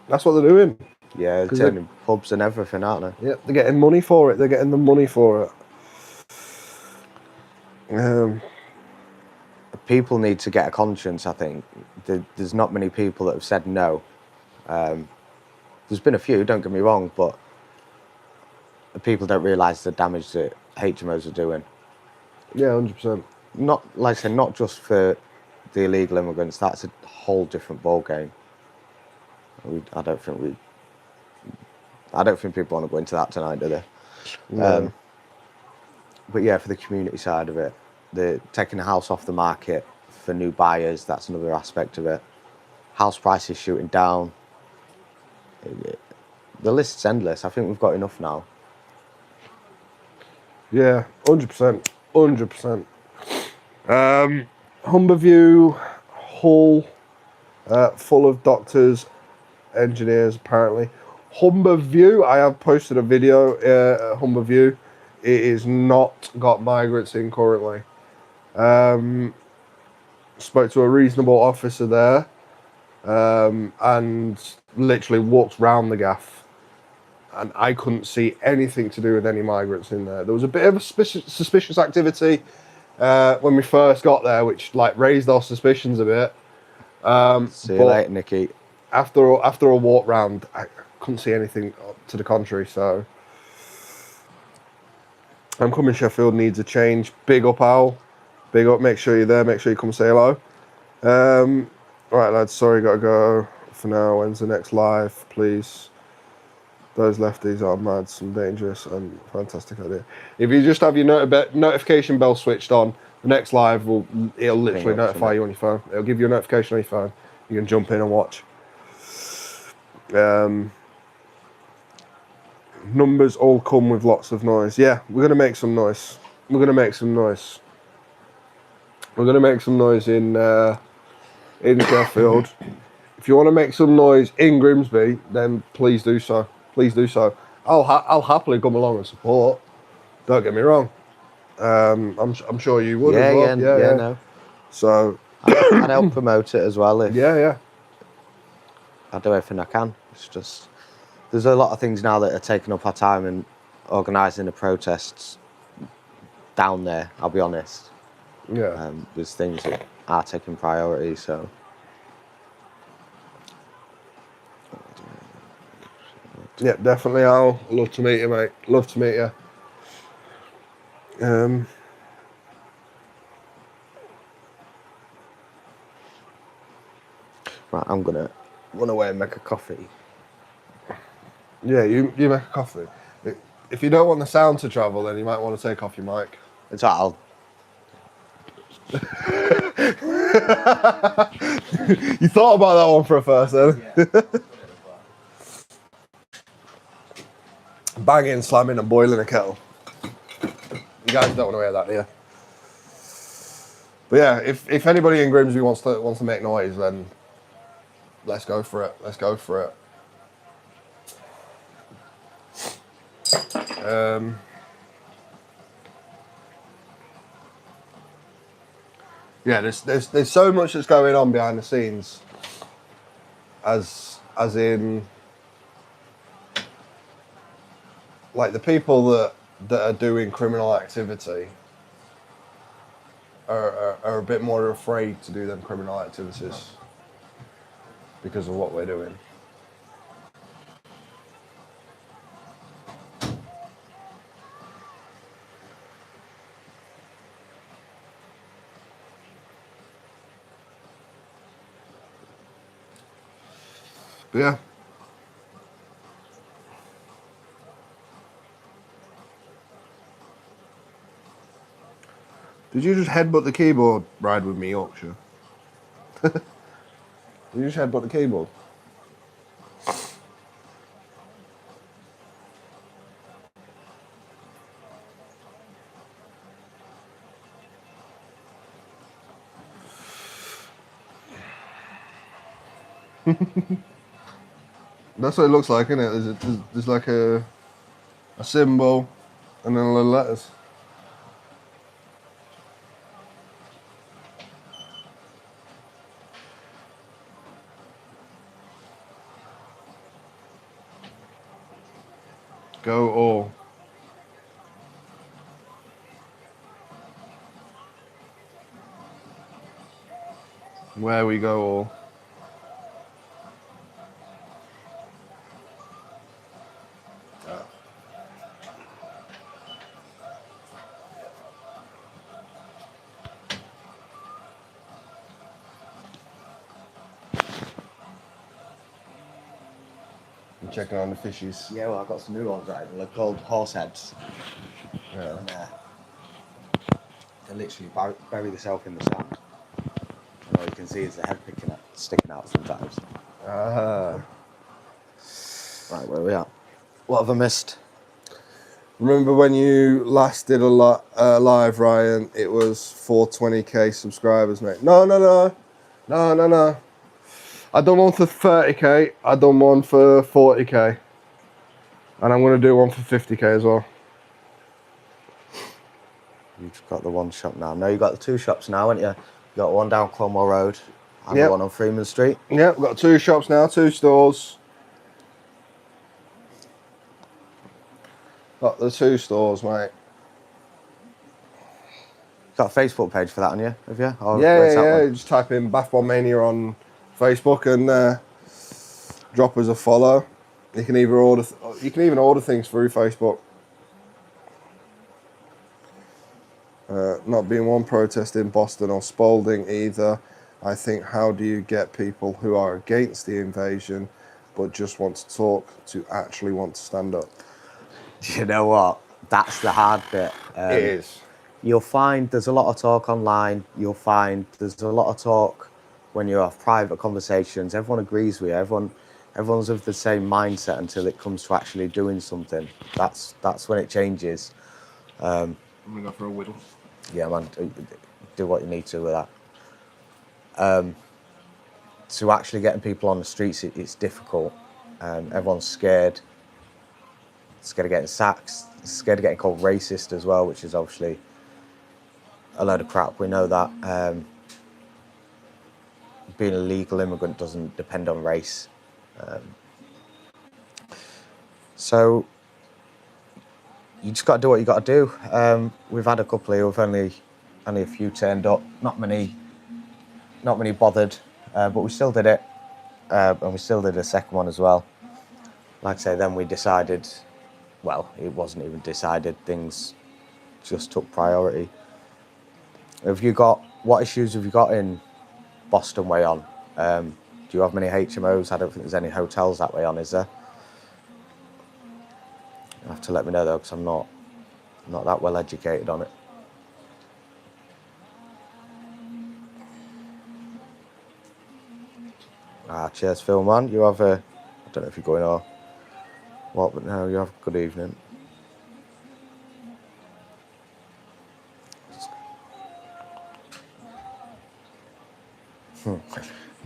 [SPEAKER 1] That's what they're doing.
[SPEAKER 2] Yeah, they're turning pubs and everything, aren't they?
[SPEAKER 1] Yeah, they're getting money for it. They're getting the money for it.
[SPEAKER 2] People need to get a conscience, I think. There's not many people that have said no. There's been a few, don't get me wrong, but people don't realise the damage that HMOs are doing.
[SPEAKER 1] Yeah, 100%.
[SPEAKER 2] Not, like I said, not just for the illegal immigrants. That's a whole different ball game. I don't think people want to go into that tonight, do they?
[SPEAKER 1] No.
[SPEAKER 2] But yeah, for the community side of it, the taking a house off the market for new buyers, that's another aspect of it. House prices shooting down. The list's endless. I think we've got enough now.
[SPEAKER 1] Yeah, 100%. 100%. Humberview, Hull, full of doctors, engineers, apparently. Humberview, I have posted a video at Humberview. It is not got migrants in currently. Spoke to a reasonable officer there, and literally walked round the gaff, and I couldn't see anything to do with any migrants in there. There was a bit of a suspicious activity when we first got there, which like raised our suspicions a bit.
[SPEAKER 2] See you later, Nicky.
[SPEAKER 1] After a walk round, I couldn't see anything to the contrary. So, I'm coming. Sheffield needs a change. Big up, Al. Big up. Make sure you're there. Make sure you come say hello. Right, lads. Sorry, gotta go for now. When's the next live, please? Those lefties are mad, some dangerous and fantastic idea. If you just have your notification bell switched on, the next live it'll literally notify you on your phone. It'll give you a notification on your phone. You can jump in and watch. Numbers all come with lots of noise. Yeah, we're gonna make some noise. We're gonna make some noise in Sheffield. If you want to make some noise in Grimsby, then please do so. Please do so. I'll happily come along and support. Don't get me wrong. I'm sure you would as well.
[SPEAKER 2] Yeah, no.
[SPEAKER 1] So
[SPEAKER 2] I'd help promote it as well.
[SPEAKER 1] Yeah.
[SPEAKER 2] I do everything I can. It's just there's a lot of things now that are taking up our time and organising the protests down there. I'll be honest.
[SPEAKER 1] Yeah.
[SPEAKER 2] There's things that are taking priority. So.
[SPEAKER 1] Yeah, definitely. I'll love to meet you, mate. Love to meet you.
[SPEAKER 2] Right, I'm gonna run away and make a coffee.
[SPEAKER 1] Yeah, you make a coffee. If you don't want the sound to travel, then you might want to take off your mic.
[SPEAKER 2] It's all.
[SPEAKER 1] You thought about that one for a first, then? Yeah. Banging, slamming, and boiling a kettle. You guys don't want to hear that, do you? But yeah, if anybody in Grimsby wants to make noise, then let's go for it. Let's go for it. Yeah, there's so much that's going on behind the scenes, as in, like, the people that are doing criminal activity are a bit more afraid to do them criminal activities because of what we're doing. But yeah. Did you just headbutt the keyboard, Ride With Me Yorkshire? Did you just headbutt the keyboard? That's what it looks like, isn't it? There's like a symbol and then a little letters. Go all. Where we go all. I'm checking on the fishies.
[SPEAKER 2] Yeah, well, I've got some new ones, right? They're called horse heads.
[SPEAKER 1] Yeah.
[SPEAKER 2] And, they literally bury themselves in the sand. And all you can see is the head sticking out sometimes.
[SPEAKER 1] Ah.
[SPEAKER 2] Right, where are we at? What have I missed?
[SPEAKER 1] Remember when you last did a live, Ryan? It was 420k subscribers, mate. No. I done one for 30k. I done one for 40k, and I'm gonna do one for 50k as well.
[SPEAKER 2] You've got the one shop now. No, you've got the two shops now, haven't you? You got one down Cromwell Road and the one on Freeman Street.
[SPEAKER 1] Yeah, we've got 2 shops now, 2 stores. Got the 2 stores, mate.
[SPEAKER 2] Got a Facebook page for that, on you? Have you? Or
[SPEAKER 1] Yeah. Just type in Bath Bomb Mania on Facebook and drop us a follow. You can either order. You can even order things through Facebook. Not being one protest in Boston or Spalding either. I think, how do you get people who are against the invasion but just want to talk to actually want to stand up?
[SPEAKER 2] You know what? That's the hard bit.
[SPEAKER 1] It is.
[SPEAKER 2] You'll find there's a lot of talk online. You'll find there's a lot of talk when you have private conversations. Everyone agrees with you. Everyone's of the same mindset until it comes to actually doing something. That's when it changes.
[SPEAKER 1] I'm gonna go for a whittle.
[SPEAKER 2] Yeah, man, do what you need to with that. To actually getting people on the streets, it's difficult. Everyone's scared. Scared of getting sacked. Scared of getting called racist as well, which is obviously a load of crap. We know that. Being a legal immigrant doesn't depend on race. So you just got to do what you got to do. We've had a couple here. We've only a few turned up. Not many bothered, but we still did it, and we still did a second one as well. Like I say, then we decided. Well, it wasn't even decided. Things just took priority. What issues have you got in Boston way on? Do you have many HMOs? I don't think there's any hotels that way on, is there? You have to let me know though, because I'm not that well educated on it. Cheers, Phil, man. You have I don't know if you're going or what, but no, you have a good evening.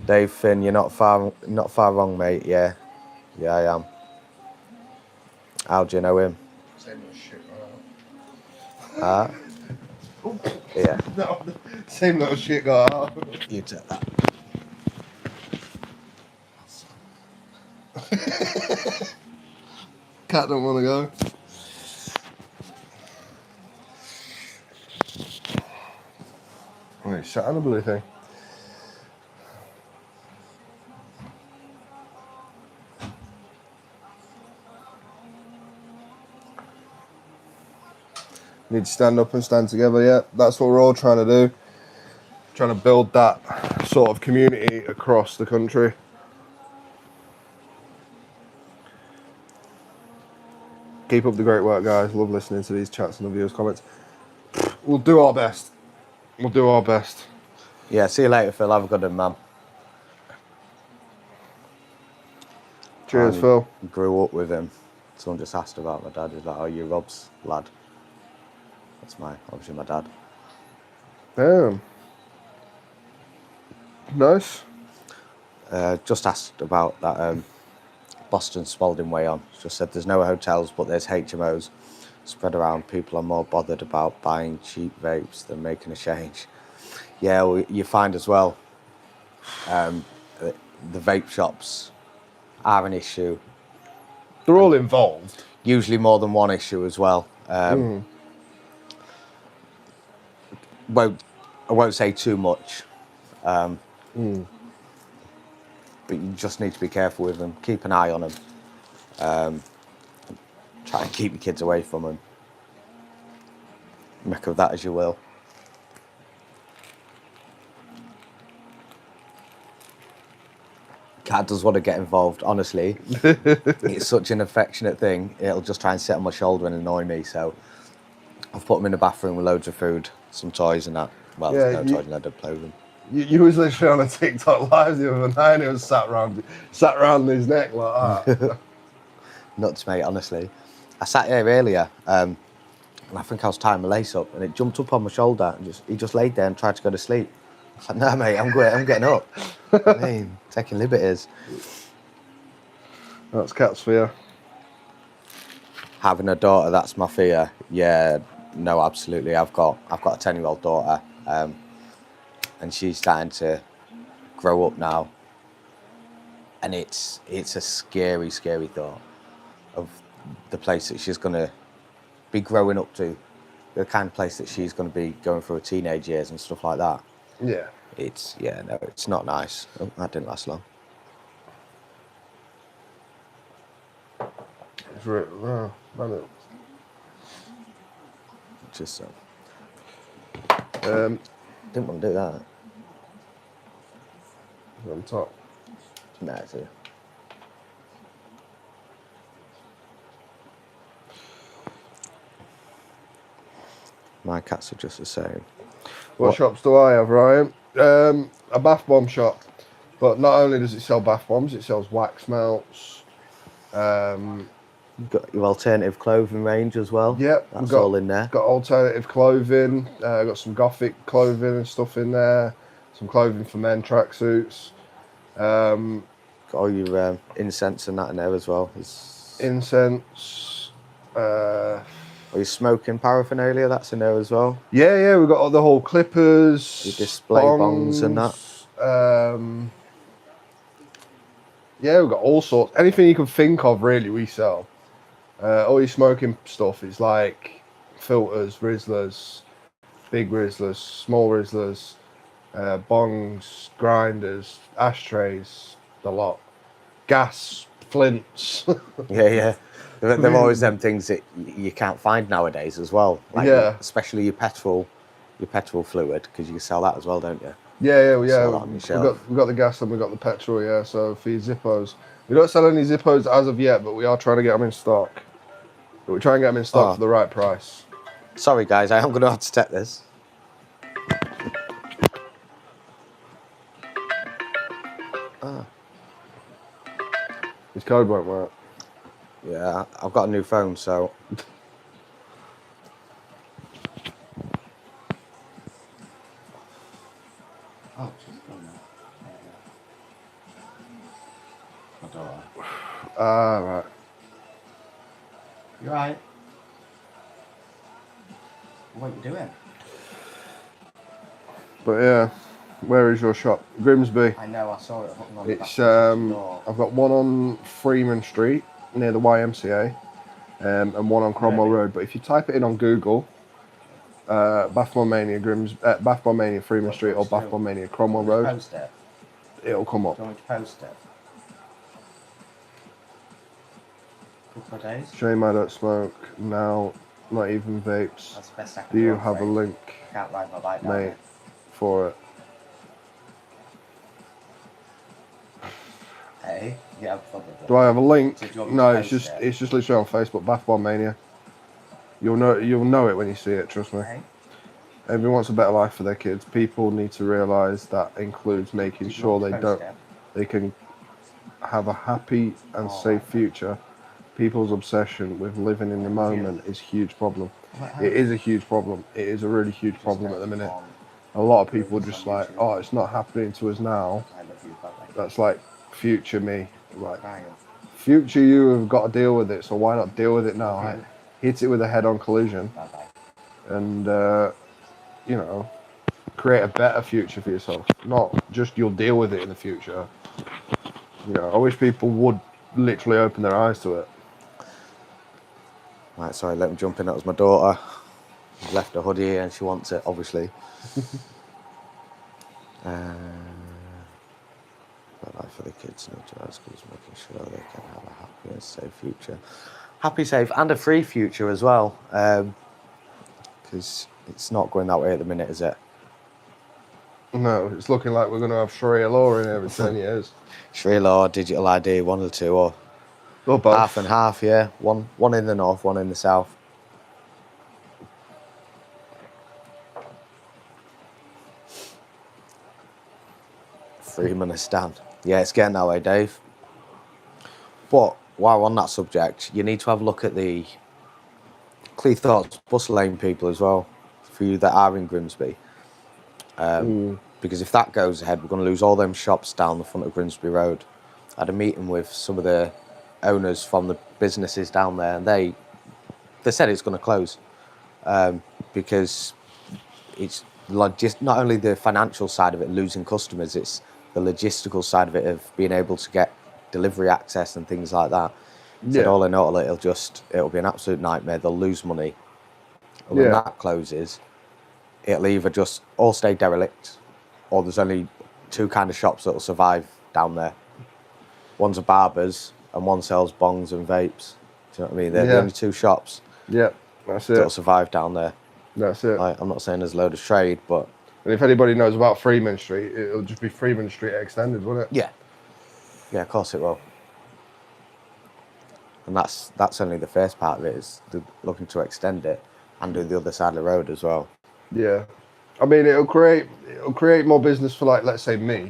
[SPEAKER 2] Dave Finn, you're not far wrong, mate. Yeah, I am. How do you know him?
[SPEAKER 1] Same little shit got out.
[SPEAKER 2] Yeah.
[SPEAKER 1] No, same little shit got out.
[SPEAKER 2] You take that.
[SPEAKER 1] Cat don't want to go. Wait, sat on the blue thing. Need to stand up and stand together, yeah. That's what we're all trying to do. Trying to build that sort of community across the country. Keep up the great work, guys. Love listening to these chats and the viewers' comments. We'll do our best. We'll do our best.
[SPEAKER 2] Yeah, see you later, Phil. Have a good one, man.
[SPEAKER 1] Cheers, Phil.
[SPEAKER 2] Grew up with him. Someone just asked about my dad. He's like, oh, you're Rob's lad. That's obviously my dad.
[SPEAKER 1] Damn. Nice.
[SPEAKER 2] Just asked about that Boston Spalding Way on. Just said there's no hotels, but there's HMOs spread around. People are more bothered about buying cheap vapes than making a change. Yeah, well, you find as well, the vape shops are an issue.
[SPEAKER 1] They're all involved.
[SPEAKER 2] Usually more than one issue as well. I won't say too much, but you just need to be careful with them. Keep an eye on them. Try and keep your kids away from them. Make of that as you will. Cat does want to get involved, honestly. It's such an affectionate thing. It'll just try and sit on my shoulder and annoy me, so I've put him in the bathroom with loads of food, some toys and that. Well,
[SPEAKER 1] Yeah,
[SPEAKER 2] no toys, and I don't play with them.
[SPEAKER 1] You was literally on a TikTok live the other night and it was sat round his neck like that.
[SPEAKER 2] Nuts, mate, honestly. I sat here earlier, and I think I was tying my lace up, and it jumped up on my shoulder, and he just laid there and tried to go to sleep. I was like, no, mate, I'm getting up. I mean, taking liberties.
[SPEAKER 1] That's Cat's fear.
[SPEAKER 2] Having a daughter, that's my fear. Yeah, no, absolutely. I've got a 10-year-old daughter, and she's starting to grow up now, and it's a scary thought of the place that she's going to be growing up to, the kind of place that she's going to be going through her teenage years and stuff like that.
[SPEAKER 1] Yeah.
[SPEAKER 2] It's not nice. Oh, that didn't last long.
[SPEAKER 1] It's really,
[SPEAKER 2] Just
[SPEAKER 1] um,
[SPEAKER 2] didn't want to do that.
[SPEAKER 1] on top.
[SPEAKER 2] No, it's here. My cats are just the same.
[SPEAKER 1] What shops do I have, Ryan? A bath bomb shop. But not only does it sell bath bombs, it sells wax melts.
[SPEAKER 2] You've got your alternative clothing range as well.
[SPEAKER 1] Yep.
[SPEAKER 2] That's all in there.
[SPEAKER 1] Got alternative clothing. Got some gothic clothing and stuff in there. Some clothing for men, tracksuits.
[SPEAKER 2] Got all your incense and that in there as well.
[SPEAKER 1] Incense.
[SPEAKER 2] Are you smoking paraphernalia? That's in there as well.
[SPEAKER 1] Yeah, we've got the whole clippers.
[SPEAKER 2] Your display bongs and that.
[SPEAKER 1] Yeah, we've got all sorts. Anything you can think of, really, we sell. All your smoking stuff is like filters, Rizzlers, big Rizzlers, small Rizzlers, bongs, grinders, ashtrays, the lot. Gas, flints.
[SPEAKER 2] Yeah. They're always them things that you can't find nowadays as well. Like especially your petrol fluid, because you can sell that as well, don't you?
[SPEAKER 1] Yeah.
[SPEAKER 2] We've
[SPEAKER 1] got the gas and we've got the petrol, yeah. So for your Zippos. We don't sell any Zippos as of yet, but we are trying to get them in stock. But we try and get them in stock for the right price.
[SPEAKER 2] Sorry, guys, I am going to have to take this.
[SPEAKER 1] His code won't work.
[SPEAKER 2] Yeah, I've got a new phone, so...
[SPEAKER 1] Oh, she's gone now.
[SPEAKER 2] My daughter.
[SPEAKER 1] Right.
[SPEAKER 2] You right? What are you doing?
[SPEAKER 1] But yeah, where is your shop? Grimsby.
[SPEAKER 2] I know, I saw it hooking on the back
[SPEAKER 1] It's
[SPEAKER 2] of the door.
[SPEAKER 1] I've got one on Freeman Street near the YMCA, and one on Cromwell Road. But if you type it in on Google, Bathmomania Bathmomania Freeman Street or Bathmomania Cromwell Road,
[SPEAKER 2] Post it.
[SPEAKER 1] it'll come up.
[SPEAKER 2] Do you want me to post it? Couple of days.
[SPEAKER 1] Shame I don't smoke now, not even vapes.
[SPEAKER 2] That's the best I can
[SPEAKER 1] Do you
[SPEAKER 2] I'm
[SPEAKER 1] have a
[SPEAKER 2] afraid.
[SPEAKER 1] link,
[SPEAKER 2] I can't ride my bike down
[SPEAKER 1] mate,
[SPEAKER 2] there.
[SPEAKER 1] for it?
[SPEAKER 2] Hey, you have fun with it.
[SPEAKER 1] Do I have a link?
[SPEAKER 2] So do you want me
[SPEAKER 1] No,
[SPEAKER 2] to
[SPEAKER 1] it's
[SPEAKER 2] post
[SPEAKER 1] just
[SPEAKER 2] it?
[SPEAKER 1] it's just literally on Facebook, Bathmomania. You'll know it when you see it. Trust me.
[SPEAKER 2] Hey?
[SPEAKER 1] Everyone wants a better life for their kids. People need to realise that includes making
[SPEAKER 2] Do you
[SPEAKER 1] sure
[SPEAKER 2] want
[SPEAKER 1] they
[SPEAKER 2] me to post
[SPEAKER 1] don't,
[SPEAKER 2] it?
[SPEAKER 1] they can have a happy and
[SPEAKER 2] Oh,
[SPEAKER 1] safe
[SPEAKER 2] right.
[SPEAKER 1] future. People's obsession with living in the moment is a huge problem.
[SPEAKER 2] What
[SPEAKER 1] It is a huge problem. It is a really huge
[SPEAKER 2] Just
[SPEAKER 1] problem
[SPEAKER 2] go
[SPEAKER 1] at the minute.
[SPEAKER 2] on
[SPEAKER 1] A lot of people
[SPEAKER 2] Rooms
[SPEAKER 1] just
[SPEAKER 2] on
[SPEAKER 1] like,
[SPEAKER 2] YouTube.
[SPEAKER 1] oh, it's not happening to us now.
[SPEAKER 2] I love you, bye bye.
[SPEAKER 1] That's like future me. Like
[SPEAKER 2] Crying.
[SPEAKER 1] future you have got to deal with it. So why not deal with it now?
[SPEAKER 2] Okay.
[SPEAKER 1] Hit it with a head-on collision,
[SPEAKER 2] Bye bye.
[SPEAKER 1] and you know, create a better future for yourself. Not just you'll deal with it in the future. You know, I wish people would literally open their eyes to it.
[SPEAKER 2] Right, sorry, let me jump in. That was my daughter. She's left a hoodie and she wants it, obviously. But life for the kids need to ask is making sure they can have a happy and safe future. Happy, safe, and a free future as well. Because it's not going that way at the minute, is it?
[SPEAKER 1] No, it's looking like we're going to have Sharia law in every 10 years.
[SPEAKER 2] Sharia law, digital ID, one or two, or
[SPEAKER 1] Or both.
[SPEAKER 2] half and half, yeah. One in the north, one in the south. Freemanistan. Yeah, it's getting that way, Dave. But while we're on that subject, you need to have a look at the Cleethorpes bus lane people as well, for you that are in Grimsby. Because if that goes ahead, we're going to lose all them shops down the front of Grimsby Road. I had a meeting with some of the owners from the businesses down there, and they said it's going to close because it's just not only the financial side of it, losing customers, it's the logistical side of it of being able to get delivery access and things like that. Said
[SPEAKER 1] Yeah.
[SPEAKER 2] all in all, it'll be an absolute nightmare. They'll lose money. And when
[SPEAKER 1] Yeah.
[SPEAKER 2] that closes, it'll either just all stay derelict, or there's only two kind of shops that'll survive down there. One's a barber's and one sells bongs and vapes. Do you know what I mean? They're the
[SPEAKER 1] Yeah.
[SPEAKER 2] only two shops
[SPEAKER 1] Yeah, that's
[SPEAKER 2] that'll
[SPEAKER 1] it.
[SPEAKER 2] survive down there.
[SPEAKER 1] That's it.
[SPEAKER 2] Like, I'm not saying there's a load of trade, but
[SPEAKER 1] And if anybody knows about Freeman Street, it'll just be Freeman Street extended, won't it?
[SPEAKER 2] yeah, of course it will. And that's only the first part of it, is looking to extend it and do the other side of the road as well.
[SPEAKER 1] Yeah. I mean, it'll create more business for, like, let's say me,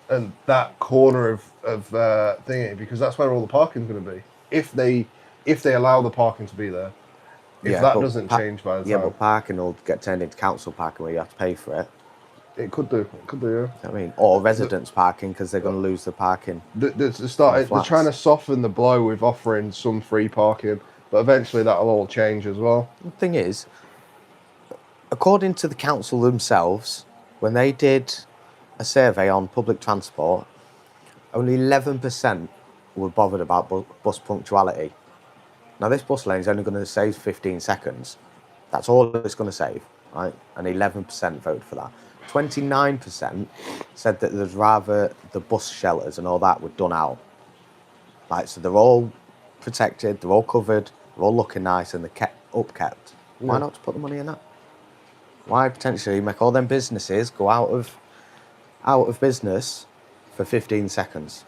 [SPEAKER 1] and that corner of thingy, because that's where all the parking's going to be. If they allow the parking to be there. If that
[SPEAKER 2] but
[SPEAKER 1] doesn't change by the time.
[SPEAKER 2] Yeah, but parking will get turned into council parking where you have to pay for it.
[SPEAKER 1] It could do. It could do, yeah.
[SPEAKER 2] You know what I mean? Or residents parking, because they're going to lose the parking.
[SPEAKER 1] They're
[SPEAKER 2] flats.
[SPEAKER 1] trying to soften the blow with offering some free parking, but eventually that'll all change as well.
[SPEAKER 2] The thing is, according to the council themselves, when they did a survey on public transport, only 11% were bothered about bus punctuality. Now, this bus lane is only going to save 15 seconds. That's all it's going to save, right? And 11% voted for that. 29% said that they'd rather the bus shelters and all that were done out. Like, so they're all protected, they're all covered, they're all looking nice, and they're upkept. Why
[SPEAKER 1] Yeah.
[SPEAKER 2] not just put the money in that? Why potentially make all them businesses go out of business for 15 seconds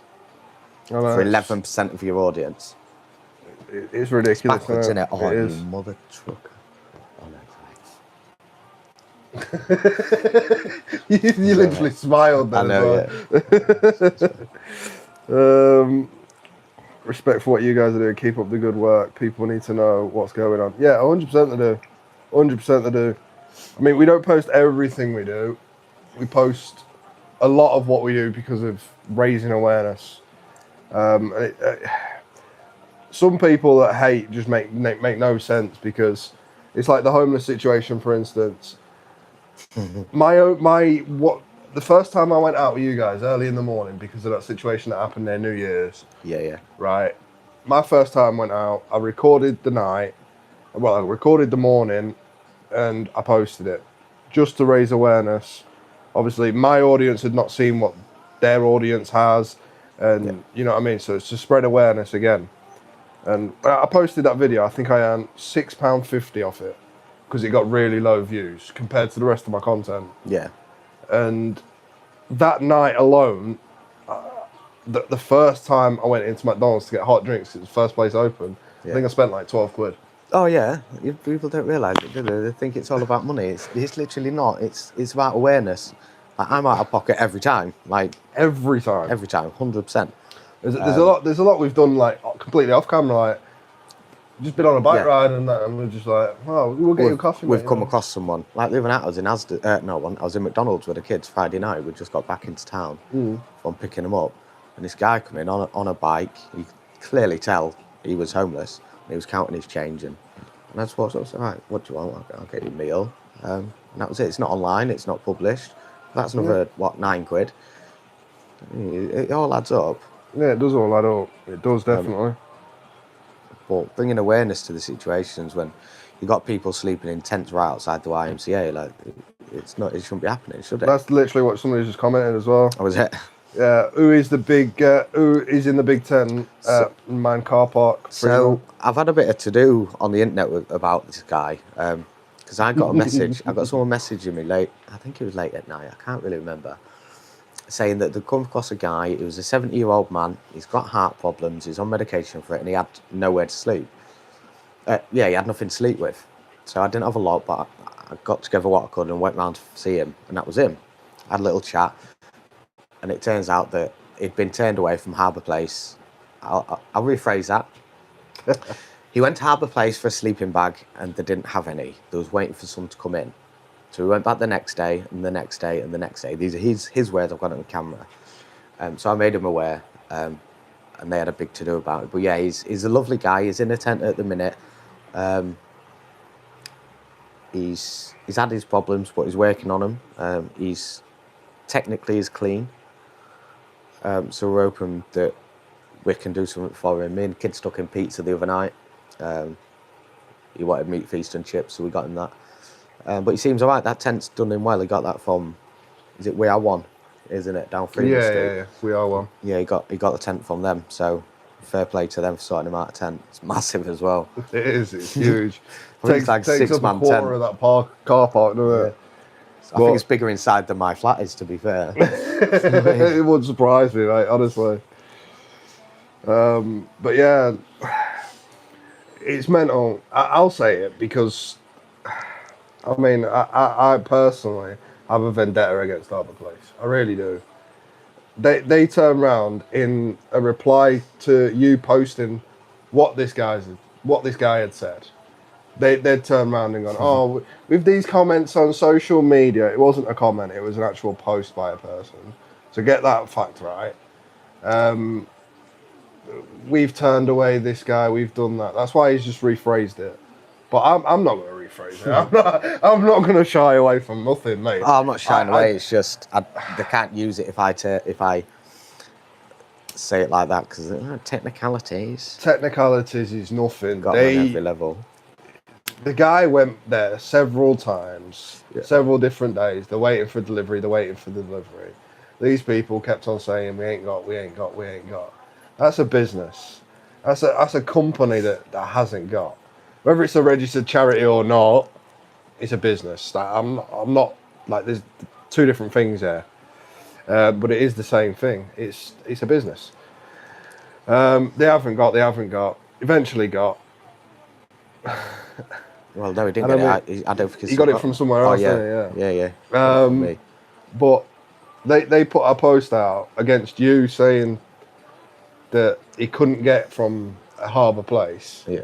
[SPEAKER 2] for 11% of your audience?
[SPEAKER 1] It's ridiculous.
[SPEAKER 2] Backwards,
[SPEAKER 1] isn't
[SPEAKER 2] innit? Oh,
[SPEAKER 1] it
[SPEAKER 2] you
[SPEAKER 1] is.
[SPEAKER 2] mother trucker. Oh, no,
[SPEAKER 1] You literally smiled
[SPEAKER 2] I
[SPEAKER 1] then.
[SPEAKER 2] know, yeah.
[SPEAKER 1] Respect for what you guys are doing. Keep up the good work. People need to know what's going on. Yeah, 100% they do. 100% they do. I mean, we don't post everything we do. We post a lot of what we do because of raising awareness. Some people that hate just make no sense, because it's like the homeless situation, for instance. The first time I went out with you guys early in the morning because of that situation that happened there New Year's.
[SPEAKER 2] Yeah.
[SPEAKER 1] Right. My first time went out, I recorded the night. Well, I recorded the morning and I posted it just to raise awareness. Obviously, my audience had not seen what their audience has, and you know what I mean? So it's to spread awareness again. And I posted that video. I think I earned £6.50 off it because it got really low views compared to the rest of my content.
[SPEAKER 2] Yeah.
[SPEAKER 1] And that night alone, the first time I went into McDonald's to get hot drinks, it was the first place open, I think I spent like 12 quid.
[SPEAKER 2] Oh yeah, people don't realise it, do they? They think it's all about money. It's literally not. It's about awareness. Like, I'm out of pocket every time. Like
[SPEAKER 1] Every time.
[SPEAKER 2] 100%.
[SPEAKER 1] There's a lot we've done like completely off camera, like just been on a bike ride and that, and we're just like, oh, we'll get you a coffee.
[SPEAKER 2] We've come across someone like the other night. I was in I was in McDonald's with the kids Friday night. We just got back into town from picking them up, and this guy come in on a bike. You could clearly tell he was homeless. And he was counting his change, and I just walked up and said, right, what do you want? I'll get you a meal. And that was it. It's not online. It's not published. That's another £9. It all adds up.
[SPEAKER 1] Yeah, it does all add up. It does, definitely.
[SPEAKER 2] But bringing awareness to the situations when you got people sleeping in tents right outside the YMCA, like it shouldn't be happening, should it?
[SPEAKER 1] That's literally what somebody just commented as well.
[SPEAKER 2] Oh, was it?
[SPEAKER 1] Yeah, who is in the big tent in mine car park?
[SPEAKER 2] So I've had a bit of to do on the internet about this guy, because I got a message. I got someone messaging me late. I think it was late at night. I can't really remember. Saying that they'd come across a guy. He was a 70-year-old man. He's got heart problems. He's on medication for it, and he had nowhere to sleep. He had nothing to sleep with. So I didn't have a lot, but I got together what I could and went round to see him, and that was him. I had a little chat, and it turns out that he'd been turned away from Harbour Place. I'll rephrase that. He went to Harbour Place for a sleeping bag, and they didn't have any. They was waiting for someone to come in. So we went back the next day, and the next day, and the next day. These are his words. I've got it on camera. So I made him aware, and they had a big to-do about it. But yeah, he's a lovely guy. He's in a tent at the minute. He's had his problems, but he's working on them. He's technically clean. So we're hoping that we can do something for him. Me and the kid stuck in pizza the other night. He wanted meat feast and chips, so we got him that. But he seems all right. That tent's done him well. He got that from, is it We Are One, isn't it, down Freeman Street?
[SPEAKER 1] Yeah, We Are One.
[SPEAKER 2] Yeah, he got the tent from them. So fair play to them for sorting him out a tent. It's massive as well.
[SPEAKER 1] It is. It's huge.
[SPEAKER 2] Takes like
[SPEAKER 1] takes up a
[SPEAKER 2] 6-man
[SPEAKER 1] quarter
[SPEAKER 2] tent.
[SPEAKER 1] of that car park, doesn't it?
[SPEAKER 2] I think it's bigger inside than my flat is, to be fair.
[SPEAKER 1] It wouldn't surprise me, mate, honestly. But yeah, it's mental. I'll say it because, I mean, I personally have a vendetta against Harbour Place. I really do. They turn around in a reply to you posting what this guy had said. They'd turn around and gone, oh, with these comments on social media, it wasn't a comment, it was an actual post by a person. So get that fact right. We've turned away this guy, we've done that. That's why he's just rephrased it. But I'm not going to rephrase it. I'm not going to shy away from nothing, mate.
[SPEAKER 2] Oh, I'm not shying away. It's just they can't use it if I say it like that because technicalities.
[SPEAKER 1] Technicalities is nothing.
[SPEAKER 2] Got them on every level.
[SPEAKER 1] The guy went there several times, several different days. They're waiting for delivery. These people kept on saying, we ain't got. That's a business. That's a company that hasn't got. Whether it's a registered charity or not, it's a business. I'm not like there's two different things there, but it is the same thing. It's a business. They haven't got. Eventually got.
[SPEAKER 2] Well, no, he didn't get it. I don't think
[SPEAKER 1] he got it from somewhere else.
[SPEAKER 2] Yeah.
[SPEAKER 1] But they put a post out against you saying that he couldn't get from a Harbour Place.
[SPEAKER 2] Yeah.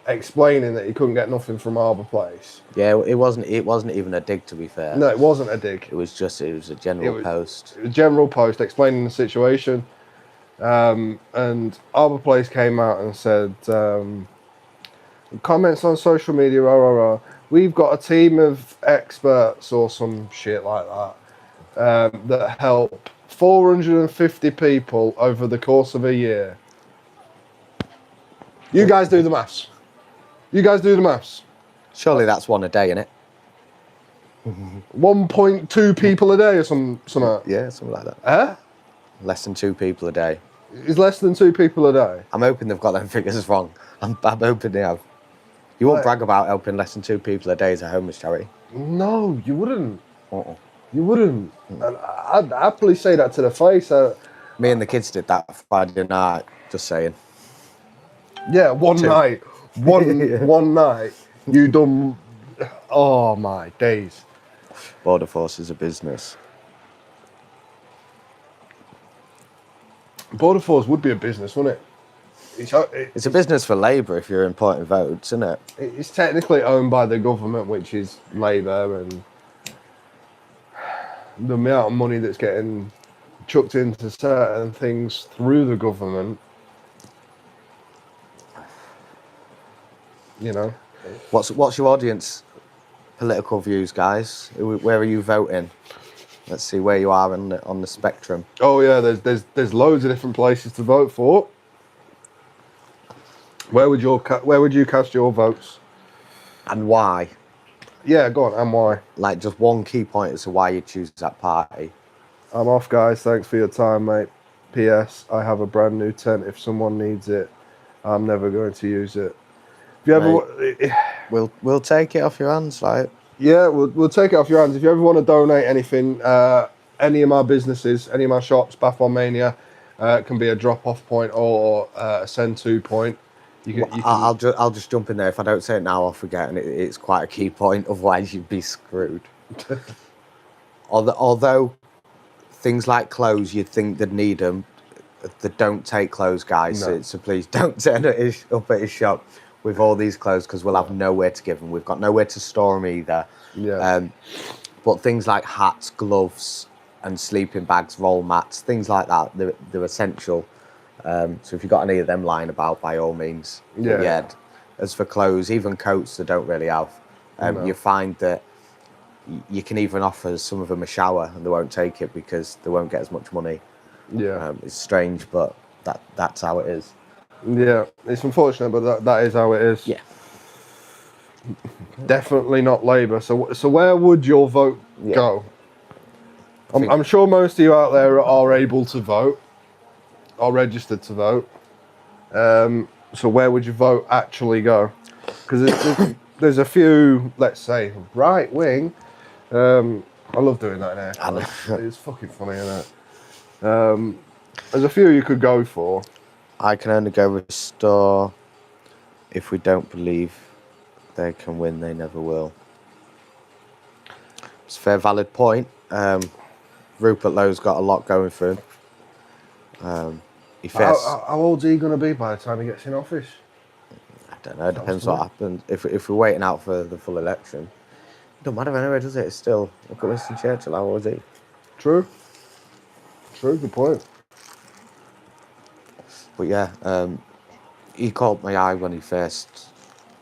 [SPEAKER 1] Explaining that he couldn't get nothing from Harbour Place.
[SPEAKER 2] Yeah, it wasn't even a dig, to be fair.
[SPEAKER 1] No, it wasn't a dig.
[SPEAKER 2] It was a general post.
[SPEAKER 1] It was a general post explaining the situation. And Arbor Place came out and said, comments on social media, rah, rah, rah. We've got a team of experts or some shit like that that help 450 people over the course of a year. You guys do the maths. You guys do the maths.
[SPEAKER 2] Surely that's one a day, innit?
[SPEAKER 1] 1.2 people a day or something.
[SPEAKER 2] Yeah, something like that.
[SPEAKER 1] Huh?
[SPEAKER 2] Less than 2 people a day.
[SPEAKER 1] It's less than 2 people a day.
[SPEAKER 2] I'm hoping they've got them figures wrong. I'm hoping they have. You won't brag about helping less than 2 people a day as a homeless charity.
[SPEAKER 1] No, you wouldn't.
[SPEAKER 2] Uh-uh.
[SPEAKER 1] You wouldn't. And I'd happily say that to the face.
[SPEAKER 2] Me and the kids did that Friday night, just saying.
[SPEAKER 1] Yeah, one night. One night. You done. Oh my days.
[SPEAKER 2] Border Force is a business.
[SPEAKER 1] Border Force would be a business, wouldn't it?
[SPEAKER 2] It's a business for Labour if you're importing votes, isn't it?
[SPEAKER 1] It's technically owned by the government, which is Labour, and the amount of money that's getting chucked into certain things through the government, you know.
[SPEAKER 2] What's your audience political views, guys? Where are you voting? Let's see where you are on the spectrum.
[SPEAKER 1] Oh yeah, there's loads of different places to vote for. Where would you cast your votes?
[SPEAKER 2] And why?
[SPEAKER 1] Yeah, go on, and why?
[SPEAKER 2] Like just one key point as to why you choose that party.
[SPEAKER 1] I'm off, guys. Thanks for your time, mate. P.S. I have a brand new tent. If someone needs it, I'm never going to use it. If you ever,
[SPEAKER 2] we'll take it off your hands, right?
[SPEAKER 1] Yeah, we'll take it off your hands. If you ever want to donate anything, any of my businesses, any of my shops, Bath Bomb Mania, can be a drop-off point or a send-to point.
[SPEAKER 2] I'll just jump in there. If I don't say it now, I'll forget, and it's quite a key point. Otherwise, you'd be screwed. Although things like clothes, you'd think they'd need them. They don't take clothes, guys.
[SPEAKER 1] No.
[SPEAKER 2] So please don't turn up at his shop with all these clothes because we'll have nowhere to give them. We've got nowhere to store them either.
[SPEAKER 1] Yeah.
[SPEAKER 2] But things like hats, gloves, and sleeping bags, roll mats, things like that, they're essential. So if you've got any of them lying about, by all means.
[SPEAKER 1] Yeah.
[SPEAKER 2] But yeah, as for clothes, even coats, they don't really have.
[SPEAKER 1] No.
[SPEAKER 2] You find that you can even offer some of them a shower and they won't take it because they won't get as much money.
[SPEAKER 1] Yeah.
[SPEAKER 2] It's strange, but that's how it is.
[SPEAKER 1] Yeah, it's unfortunate, but that is how it is.
[SPEAKER 2] Yeah.
[SPEAKER 1] Definitely not Labour. So where would your vote go? I'm sure most of you out there are able to vote, are registered to vote. So where would your vote actually go? Because there's a few, let's say, right wing. I love doing that in
[SPEAKER 2] I know.
[SPEAKER 1] It's fucking funny, isn't it? There's a few you could go for.
[SPEAKER 2] I can only go restore. If we don't believe they can win, they never will. It's a fair, valid point. Rupert Lowe's got a lot going for him.
[SPEAKER 1] How old's he going to be by the time he gets in office?
[SPEAKER 2] I don't know. It depends what happens. If we're waiting out for the full election, it don't matter anyway, does it? It's still, look at Winston Churchill. How old is he?
[SPEAKER 1] True. Good point.
[SPEAKER 2] But yeah, he caught my eye when he first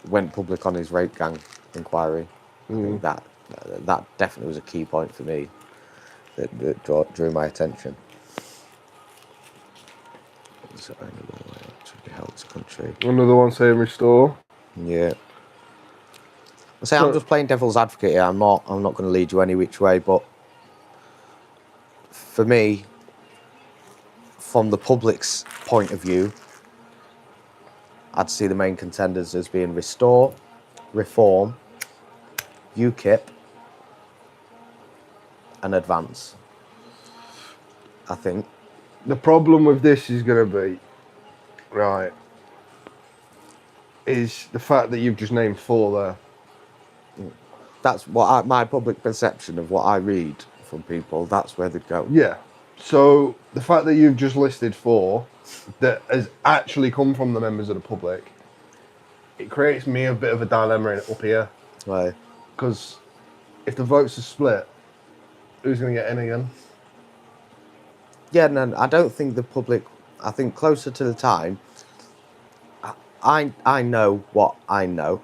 [SPEAKER 2] went public on his rape gang inquiry. I think that definitely was a key point for me that drew my attention. So another way to help the country.
[SPEAKER 1] Another one saying restore.
[SPEAKER 2] Yeah. I'm just playing devil's advocate here. I'm not going to lead you any which way, but for me, from the public's point of view, I'd see the main contenders as being Restore, Reform, UKIP, and Advance. I think.
[SPEAKER 1] The problem with this is going to be, right, is the fact that you've just named 4 there.
[SPEAKER 2] That's what my public perception of what I read from people. That's where they go.
[SPEAKER 1] Yeah. So the fact that you've just listed 4 that has actually come from the members of the public, it creates me a bit of a dilemma up here.
[SPEAKER 2] Right.
[SPEAKER 1] Because if the votes are split, who's going to get in again?
[SPEAKER 2] Yeah, no, I don't think the public I think closer to the time, I know what I know,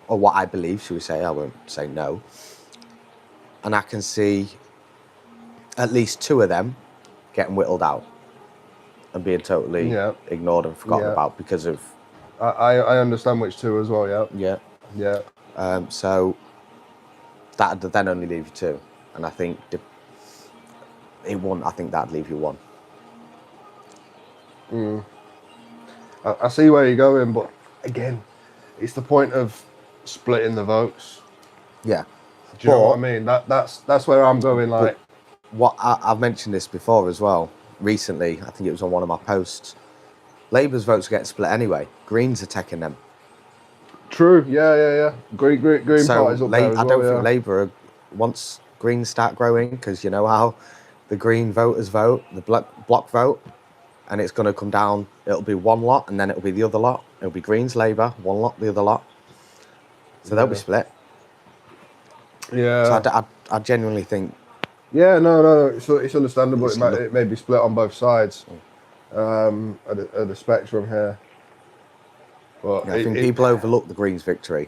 [SPEAKER 2] or what I believe, should we say? I won't say no. And I can see at least 2 of them getting whittled out and being totally
[SPEAKER 1] Yeah.
[SPEAKER 2] ignored and forgotten
[SPEAKER 1] Yeah.
[SPEAKER 2] about because of
[SPEAKER 1] I understand which two as well. Yeah.
[SPEAKER 2] yeah.
[SPEAKER 1] Yeah.
[SPEAKER 2] So that'd then only leave you 2, and I think I think that'd leave you 1.
[SPEAKER 1] I see where you're going, but again, it's the point of splitting the votes.
[SPEAKER 2] Yeah.
[SPEAKER 1] Do you know what I mean? That's where I'm going. Like,
[SPEAKER 2] what I've mentioned this before as well. Recently, I think it was on one of my posts. Labour's votes get split anyway. Greens are taking them.
[SPEAKER 1] true. Yeah. Green party's up there as
[SPEAKER 2] I don't
[SPEAKER 1] well,
[SPEAKER 2] think Labour, once Greens start growing, because you know how the Green voters vote, the block vote, and it's going to come down. It'll be one lot, and then it'll be the other lot. It'll be Greens, Labour, one lot, the other lot. So they'll be split.
[SPEAKER 1] Yeah.
[SPEAKER 2] So I genuinely think.
[SPEAKER 1] Yeah, no. It's understandable. It may be split on both sides of the spectrum here. But
[SPEAKER 2] I think people overlook the Greens' victory.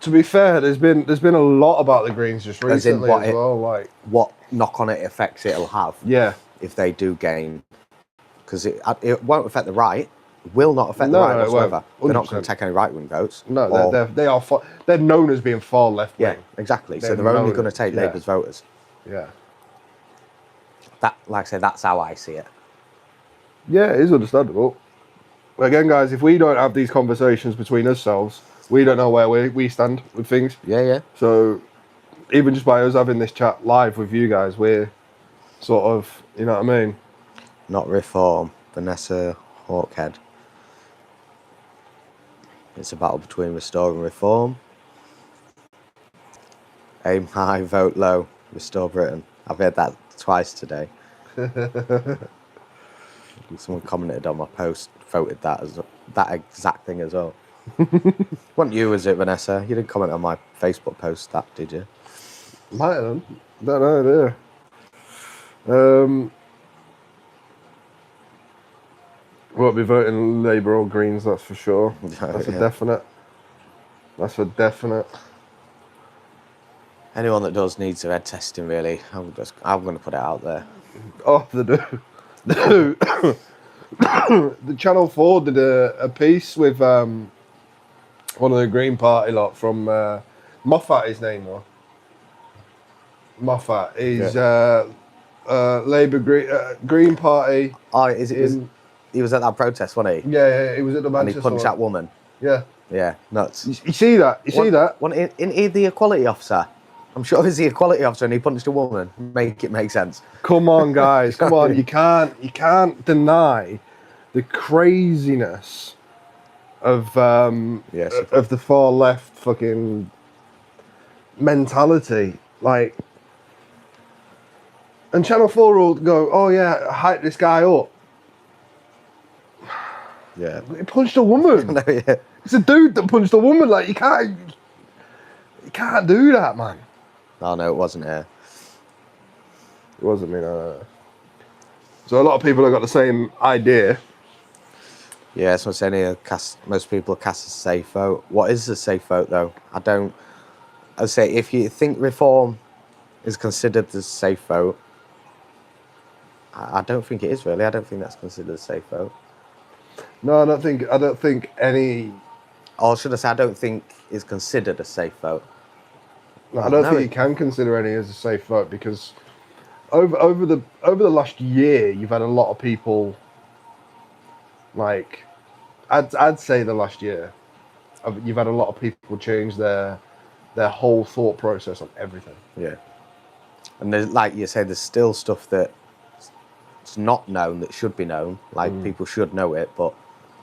[SPEAKER 1] To be fair, there's been a lot about the Greens just recently as well. Like
[SPEAKER 2] what knock-on effects it'll have.
[SPEAKER 1] Yeah.
[SPEAKER 2] If they do gain, because it won't affect the right. It will not affect the right whatsoever. They're not going to take any right-wing votes.
[SPEAKER 1] No, they're known as being far left-wing.
[SPEAKER 2] Yeah, exactly. So they're only going to take Labour's voters.
[SPEAKER 1] Yeah.
[SPEAKER 2] That, like I say, that's how I see it.
[SPEAKER 1] Yeah, it is understandable. Again, guys, if we don't have these conversations between ourselves, we don't know where we stand with things.
[SPEAKER 2] Yeah.
[SPEAKER 1] So even just by us having this chat live with you guys, we're sort of, you know what I mean?
[SPEAKER 2] Not reform. Vanessa Hawkhead. It's a battle between restore and reform. Aim high, vote low. Restore Britain. I've heard that twice today. Someone commented on my post, voted that as that exact thing as well. Wasn't you, was it, Vanessa? You didn't comment on my Facebook post, that did you?
[SPEAKER 1] Might have done. Don't know, yeah. Won't be voting Labour or Greens, that's for sure. That's a definite. That's a definite.
[SPEAKER 2] Anyone that does needs their head testing, really. I'm going to put it out there.
[SPEAKER 1] Oh, they do. The Channel 4 did a piece with one of the Green Party lot from Moffat, his name was. Moffat. He's Labour Green Party.
[SPEAKER 2] Oh, he was at that protest, wasn't he?
[SPEAKER 1] Yeah, he was at the Manchester.
[SPEAKER 2] And he punched that woman.
[SPEAKER 1] Yeah.
[SPEAKER 2] Yeah, nuts.
[SPEAKER 1] You see that? You see that?
[SPEAKER 2] Isn't he the equality officer? I'm sure he's the equality officer and he punched a woman. Make it make sense.
[SPEAKER 1] Come on, guys. Come on. You can't deny the craziness of the far left fucking mentality. Like, and Channel 4 will go, oh yeah, hype this guy up.
[SPEAKER 2] Yeah.
[SPEAKER 1] He punched a woman.
[SPEAKER 2] No, yeah.
[SPEAKER 1] It's a dude that punched a woman. Like, you can't do that, man.
[SPEAKER 2] Oh no, it wasn't here.
[SPEAKER 1] It wasn't me, no. So a lot of people have got the same idea.
[SPEAKER 2] Yeah, that's what I'm saying here. Most people cast a safe vote. What is a safe vote, though? I'd say if you think reform is considered a safe vote, I don't think it is really. I don't think that's considered a safe vote.
[SPEAKER 1] No, I don't think any.
[SPEAKER 2] Or should I say, I don't think it's considered a safe vote.
[SPEAKER 1] No, I don't think you can consider any as a safe vote because over the last year, you've had a lot of people. Like, I'd say the last year, you've had a lot of people change their whole thought process on everything.
[SPEAKER 2] Yeah. And there's, like you say, there's still stuff that's not known that should be known. Like people should know it, but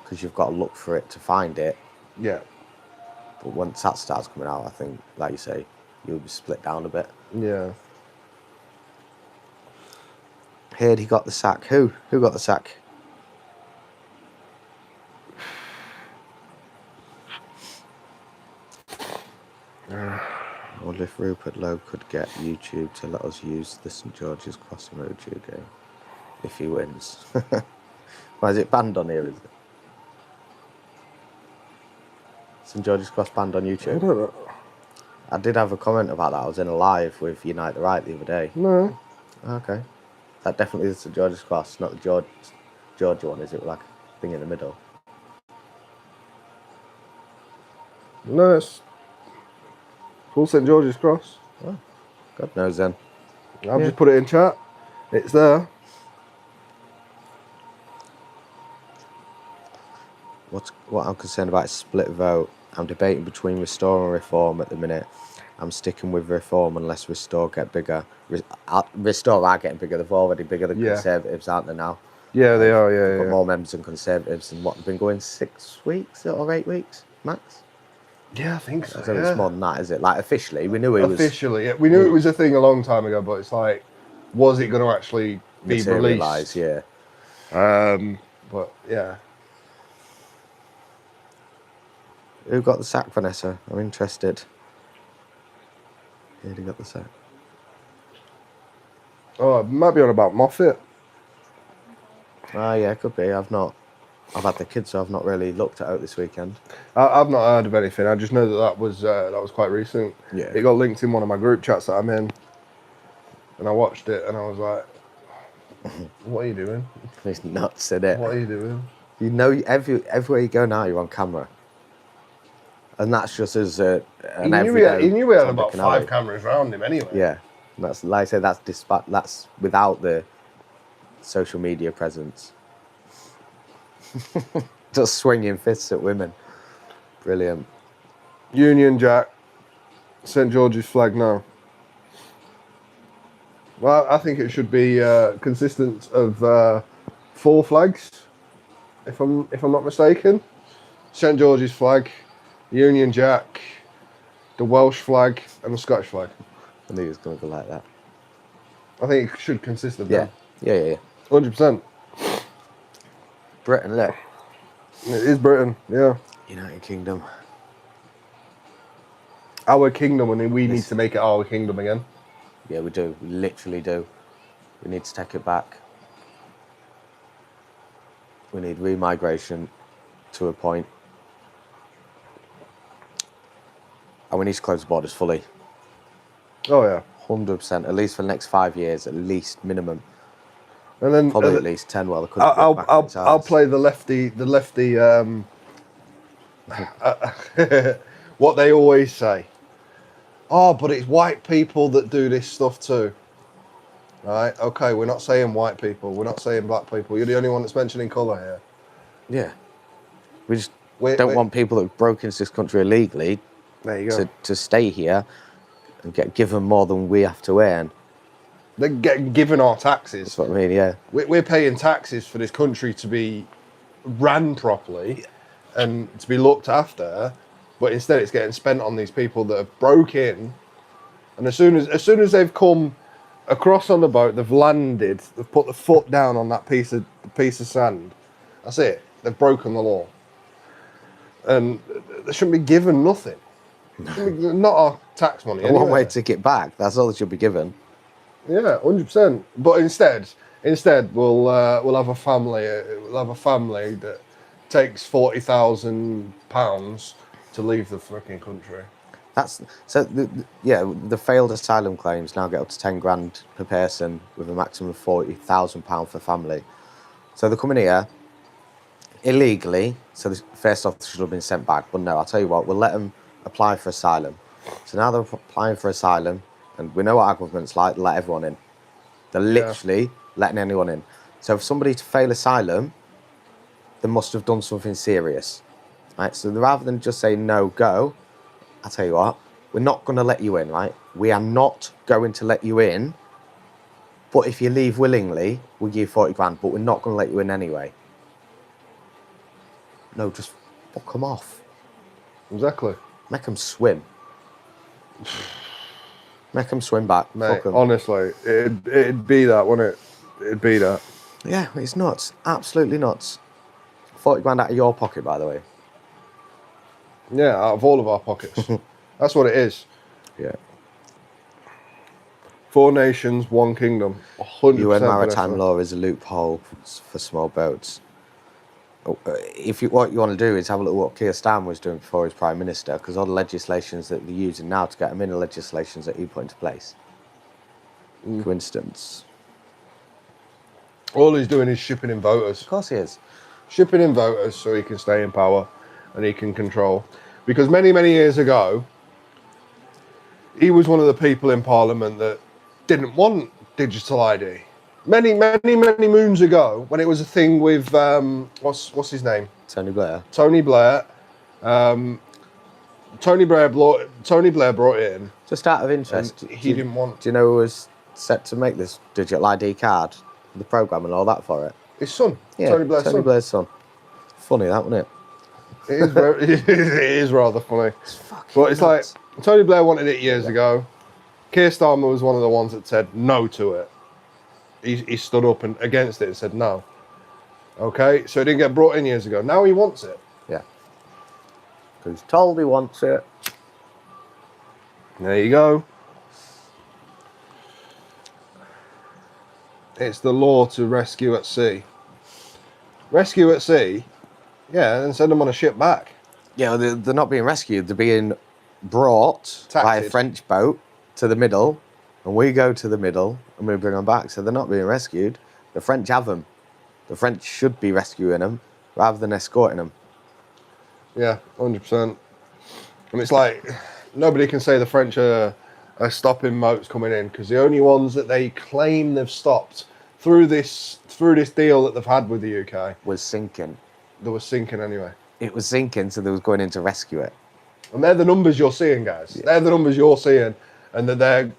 [SPEAKER 2] because you've got to look for it to find it.
[SPEAKER 1] Yeah.
[SPEAKER 2] But once that starts coming out, I think, like you say, you'll be split down a bit.
[SPEAKER 1] Yeah.
[SPEAKER 2] Heard he got the sack. Who got the sack? I wonder if Rupert Lowe could get YouTube to let us use the St George's Cross emoji again. if he wins. Why is it banned on here, is it? St George's Cross banned on
[SPEAKER 1] I
[SPEAKER 2] YouTube?
[SPEAKER 1] don't know.
[SPEAKER 2] I did have a comment about that. I was in a live with Unite the Right the other day.
[SPEAKER 1] No.
[SPEAKER 2] Okay. That definitely is St George's Cross, not the Georgia one, is it? Like a thing in the middle.
[SPEAKER 1] No, it's full St George's Cross.
[SPEAKER 2] Oh, God knows then.
[SPEAKER 1] I've just put it in chat. It's there.
[SPEAKER 2] What I'm concerned about is split vote. I'm debating between Restore and Reform at the minute. I'm sticking with Reform unless Restore get bigger. Restore are getting bigger. They're already bigger than Conservatives, aren't they now?
[SPEAKER 1] Yeah, they are.
[SPEAKER 2] They've
[SPEAKER 1] Yeah,
[SPEAKER 2] got more members than Conservatives, and what, they've been going 6 weeks or 8 weeks max.
[SPEAKER 1] Yeah, I think so.
[SPEAKER 2] So it's more than that, is it? Like officially, we knew it was
[SPEAKER 1] officially. We knew it was a thing a long time ago, but it's like, was it going to actually be released?
[SPEAKER 2] Yeah.
[SPEAKER 1] But yeah.
[SPEAKER 2] Who got the sack, Vanessa? I'm interested. Who got the sack?
[SPEAKER 1] Oh, it might be on about Moffat.
[SPEAKER 2] Ah, yeah, could be. I've had the kids, so I've not really looked at it this weekend.
[SPEAKER 1] I've not heard of anything. I just know that was quite recent.
[SPEAKER 2] Yeah.
[SPEAKER 1] It got linked in one of my group chats that I'm in, and I watched it, and I was like, "What are you doing?
[SPEAKER 2] It's nuts, isn't it?
[SPEAKER 1] What are you doing?"
[SPEAKER 2] You know, everywhere you go now, you're on camera, and that's just as an everyday.
[SPEAKER 1] He knew we had
[SPEAKER 2] Tom,
[SPEAKER 1] about
[SPEAKER 2] Dick, and Harry.
[SPEAKER 1] 5 cameras around him anyway.
[SPEAKER 2] Yeah, and that's like I say. That's without the social media presence. Just swinging fists at women. Brilliant.
[SPEAKER 1] Union Jack, St George's flag now. Well, I think it should be consistent of 4 flags, if I'm not mistaken. St George's flag, Union Jack, the Welsh flag, and the Scottish flag.
[SPEAKER 2] I knew it was going to go like that.
[SPEAKER 1] I think it should consist of
[SPEAKER 2] Yeah.
[SPEAKER 1] them.
[SPEAKER 2] Yeah.
[SPEAKER 1] 100%.
[SPEAKER 2] Britain, look.
[SPEAKER 1] It is Britain, yeah.
[SPEAKER 2] United Kingdom.
[SPEAKER 1] Our kingdom, and we need to make it our kingdom again.
[SPEAKER 2] Yeah, we do. We literally do. We need to take it back. We need remigration to a point. And we need to close the borders fully.
[SPEAKER 1] Oh yeah.
[SPEAKER 2] 100%, at least for the next 5 years, at least minimum.
[SPEAKER 1] And then
[SPEAKER 2] Probably at least 10. Well,
[SPEAKER 1] I'll play the lefty. What they always say. Oh, but it's white people that do this stuff too. Right? Okay, we're not saying white people. We're not saying black people. You're the only one that's mentioning colour here.
[SPEAKER 2] Yeah. We just don't want people that broke into this country illegally
[SPEAKER 1] there you go.
[SPEAKER 2] to stay here and get given more than we have to earn.
[SPEAKER 1] They're getting given our taxes.
[SPEAKER 2] That's what I mean, yeah.
[SPEAKER 1] We're paying taxes for this country to be ran properly and to be looked after, but instead it's getting spent on these people that have broke in. And as soon as they've come across on the boat, they've landed, they've put the foot down on that piece of sand. That's it. They've broken the law, and they shouldn't be given nothing. Not our tax money.
[SPEAKER 2] One way to get back. That's all they should be given.
[SPEAKER 1] Yeah, 100%. But instead, we'll have a family. We'll have a family that takes £40,000 to leave the fucking country.
[SPEAKER 2] That's so. The failed asylum claims now get up to 10 grand per person with a maximum of £40,000 for family. So they're coming here illegally. So first off, they should have been sent back. But no, I'll tell you what. We'll let them apply for asylum. So now they're applying for asylum. And we know what our government's like, they let everyone in. They're literally letting anyone in. So if somebody to fail asylum, they must have done something serious. Right? So rather than just say, no, go, I'll tell you what, we're not going to let you in, right? We are not going to let you in. But if you leave willingly, we'll give you 40 grand, but we're not going to let you in anyway. No, just fuck them off.
[SPEAKER 1] Exactly.
[SPEAKER 2] Make them swim. Make them swim back.
[SPEAKER 1] Mate, honestly, it'd be that, wouldn't it? It'd be that.
[SPEAKER 2] Yeah, it's nuts. Absolutely nuts. 40 grand out of your pocket, by the way.
[SPEAKER 1] Yeah, out of all of our pockets. That's what it is.
[SPEAKER 2] Yeah.
[SPEAKER 1] 4 nations, 1 kingdom. 100%
[SPEAKER 2] UN maritime
[SPEAKER 1] Vanessa.
[SPEAKER 2] law is a loophole for small boats. What you want to do is have a look at what Keir Starmer was doing before he was Prime Minister, because all the legislations that they're using now to get him in are legislations that he put into place. Coincidence.
[SPEAKER 1] All he's doing is shipping in voters.
[SPEAKER 2] Of course he is.
[SPEAKER 1] Shipping in voters so he can stay in power and he can control. Because many, many years ago, he was one of the people in Parliament that didn't want digital ID. Many, many, many moons ago, when it was a thing with what's his name?
[SPEAKER 2] Tony Blair.
[SPEAKER 1] Tony Blair. Tony Blair brought it in.
[SPEAKER 2] Just out of interest,
[SPEAKER 1] He didn't want.
[SPEAKER 2] Do you know who was set to make this digital ID card, the program and all that for it?
[SPEAKER 1] His son.
[SPEAKER 2] Yeah,
[SPEAKER 1] Tony Blair's son.
[SPEAKER 2] Blair's son. Funny that, wasn't it?
[SPEAKER 1] It is very, it is rather funny. But it's like Tony Blair wanted it years ago. Keir Starmer was one of the ones that said no to it. He stood up and against it and said no. Okay, so it didn't get brought in years ago. Now he wants it.
[SPEAKER 2] Yeah. Because he's told he wants it.
[SPEAKER 1] There you go. It's the law to rescue at sea. Rescue at sea? Yeah, and send them on a ship back.
[SPEAKER 2] Yeah, they're not being rescued. They're being brought by a
[SPEAKER 1] Taxied.
[SPEAKER 2] French boat to the middle, and we go to the middle, and we bring them back. So they're not being rescued. The French have them. The French should be rescuing them rather than escorting them.
[SPEAKER 1] Yeah, 100%. And it's like, nobody can say the French are stopping boats coming in, because the only ones that they claim they've stopped through this deal that they've had with the UK
[SPEAKER 2] Was sinking.
[SPEAKER 1] they were sinking anyway.
[SPEAKER 2] It was sinking, so they was going in to rescue it.
[SPEAKER 1] And they're the numbers you're seeing, guys. Yeah. They're the numbers you're seeing, and that they're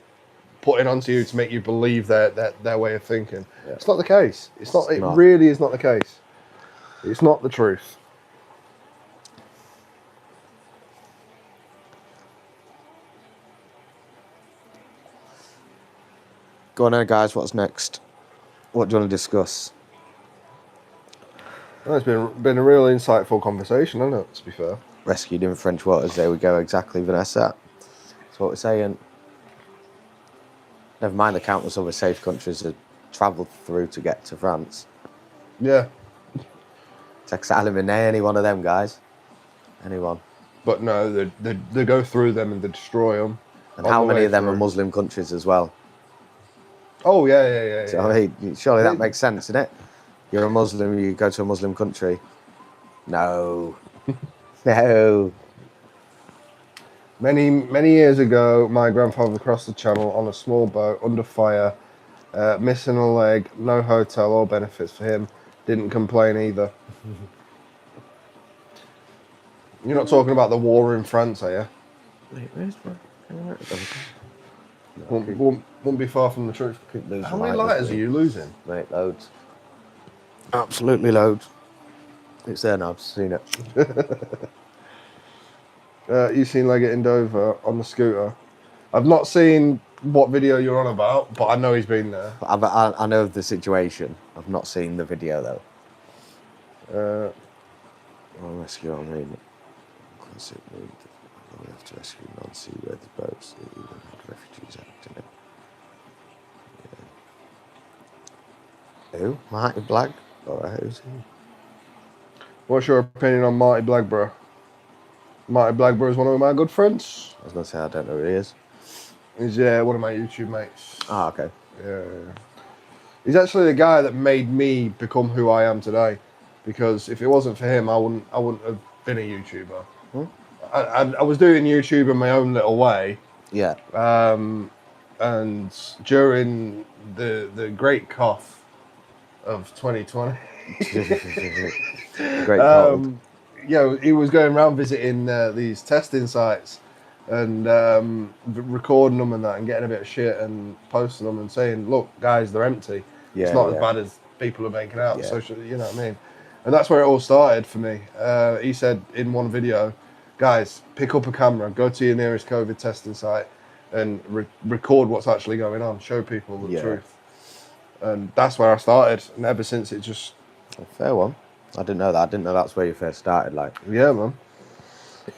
[SPEAKER 1] putting onto you to make you believe their way of thinking. Yeah. It's not the case. It's not. It really is not the case. It's not the truth.
[SPEAKER 2] Go on then, guys. What's next? What do you want to discuss?
[SPEAKER 1] Well, it's been a real insightful conversation, hasn't it, to be fair?
[SPEAKER 2] Rescued in French waters. There we go. Exactly, Vanessa. That's what we're saying. Never mind the countless other safe countries that travelled through to get to France.
[SPEAKER 1] Yeah.
[SPEAKER 2] Takes eliminate any one of them, guys. Anyone.
[SPEAKER 1] But no, they go through them and they destroy them.
[SPEAKER 2] And how many of them are Muslim countries as well?
[SPEAKER 1] Oh, yeah.
[SPEAKER 2] So, I mean, surely that makes sense, doesn't it? You're a Muslim, you go to a Muslim country. No. No.
[SPEAKER 1] Many years ago, my grandfather crossed the channel on a small boat under fire, missing a leg, no hotel or benefits for him. Didn't complain either. You're not talking about the war in France, are you?
[SPEAKER 2] Wait, where's
[SPEAKER 1] Won't be far from the truth. How many lighters are you losing?
[SPEAKER 2] Mate, loads. Absolutely loads. It's there now, I've seen it.
[SPEAKER 1] You've seen Leggett in Dover on the scooter. I've not seen what video you're on about, but I know he's been there.
[SPEAKER 2] I know of the situation. I've not seen the video though. I'll rescue on reading. Classic mood. We have to rescue non-seaworthy boats that even had refugees act in it. Yeah. Who? Marty Blagg? Alright, who's he?
[SPEAKER 1] What's your opinion on Marty Blagborough? Marty Blagborough is one of my good friends.
[SPEAKER 2] I was going to say, I don't know who he is.
[SPEAKER 1] He's one of my YouTube mates.
[SPEAKER 2] Ah, okay.
[SPEAKER 1] Yeah. He's actually the guy that made me become who I am today. Because if it wasn't for him, I wouldn't have been a YouTuber. I was doing YouTube in my own little way.
[SPEAKER 2] Yeah.
[SPEAKER 1] And during the great cough of 2020,
[SPEAKER 2] Great cold.
[SPEAKER 1] he was going around visiting these testing sites and recording them and that, and getting a bit of shit and posting them and saying, "Look, guys, they're empty. It's not as bad as people are making out." Social, you know what I mean? And that's where it all started for me. He said in one video, "Guys, pick up a camera, go to your nearest COVID testing site, and record what's actually going on. Show people the truth." And that's where I started. And ever since, it just...
[SPEAKER 2] A fair one. I didn't know that. I didn't know that's where you first started. Like,
[SPEAKER 1] yeah, man.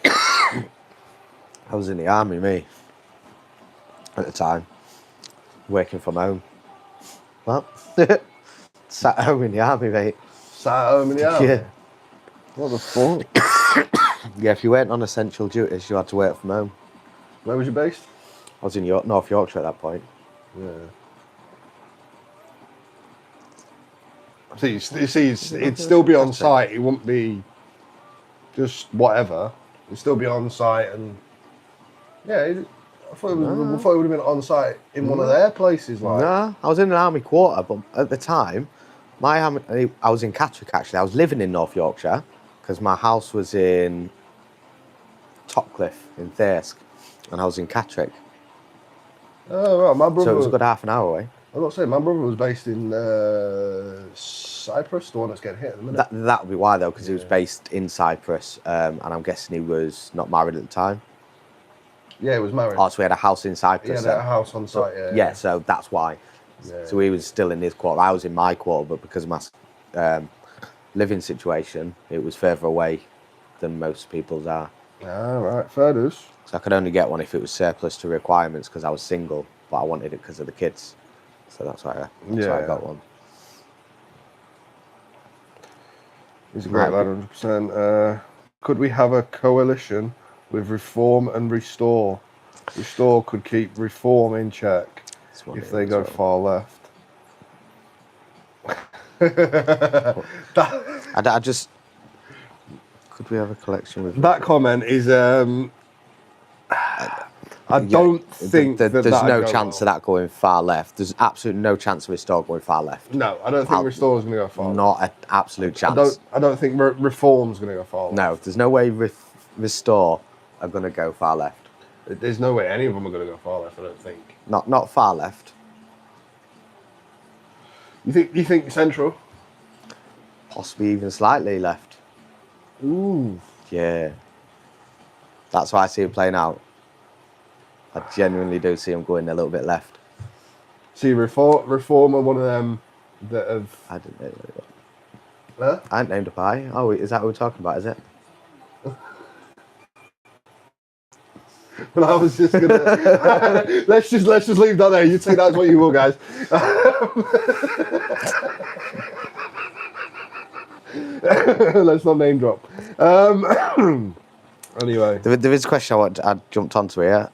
[SPEAKER 2] I was in the army, me, at the time. Working from home. What? Sat home in the army, mate.
[SPEAKER 1] Sat at home in the army?
[SPEAKER 2] Yeah.
[SPEAKER 1] What the fuck?
[SPEAKER 2] Yeah, if you weren't on essential duties, you had to work from home.
[SPEAKER 1] Where was you based?
[SPEAKER 2] I was in North Yorkshire at that point.
[SPEAKER 1] Yeah. See, it'd still be on site. It wouldn't be just whatever. It'd still be on site, and yeah, I thought it would have been on site in one of their places. Like,
[SPEAKER 2] Nah, I was in an army quarter, but at the time, I was in Patriotic actually. I was living in North Yorkshire because my house was in Topcliffe in Thirsk, and I was in Patriotic.
[SPEAKER 1] oh right, my brother.
[SPEAKER 2] So it was a good half an hour away.
[SPEAKER 1] I'm not saying my brother was based in Cyprus, the one that's getting hit at the minute.
[SPEAKER 2] That would be why though, because he was based in Cyprus, and I'm guessing he was not married at the time.
[SPEAKER 1] Yeah, he was married.
[SPEAKER 2] Oh, so he had a house in
[SPEAKER 1] He
[SPEAKER 2] Cyprus.
[SPEAKER 1] had a house on site. Yeah.
[SPEAKER 2] Yeah, so that's why.
[SPEAKER 1] Yeah.
[SPEAKER 2] So he was still in his quarter. I was in my quarter, but because of my living situation, it was further away than most people's are.
[SPEAKER 1] Ah, right, fair dues.
[SPEAKER 2] So I could only get one if it was surplus to requirements because I was single, but I wanted it because of the kids. So that's why I got one.
[SPEAKER 1] He's a great lad, 100%. Could we have a coalition with Reform and Restore? Restore could keep Reform in check if they go far left.
[SPEAKER 2] I just... Could we have a collection with...
[SPEAKER 1] That comment is... I don't think
[SPEAKER 2] there's no chance of that going far left. There's absolutely no chance of Restore going far left.
[SPEAKER 1] No, I don't think Restore's going to go far.
[SPEAKER 2] Not an absolute chance.
[SPEAKER 1] I don't think Reform's going to go far left.
[SPEAKER 2] No, there's no way Restore are going to go far left.
[SPEAKER 1] There's no way any of them are going to go far left. I don't think.
[SPEAKER 2] Not far left.
[SPEAKER 1] You think Central?
[SPEAKER 2] Possibly even slightly left.
[SPEAKER 1] Ooh.
[SPEAKER 2] Yeah. That's why I see it playing out. I genuinely do see him going a little bit left.
[SPEAKER 1] See, Reform are one of them that have...
[SPEAKER 2] I didn't know that.
[SPEAKER 1] Huh?
[SPEAKER 2] I ain't named a pie. Oh, is that what we're talking about, is it?
[SPEAKER 1] Well, I was just gonna... let's just leave that there. You take that's what you will, guys. Let's not name drop. Anyway.
[SPEAKER 2] There is a question I jumped onto here.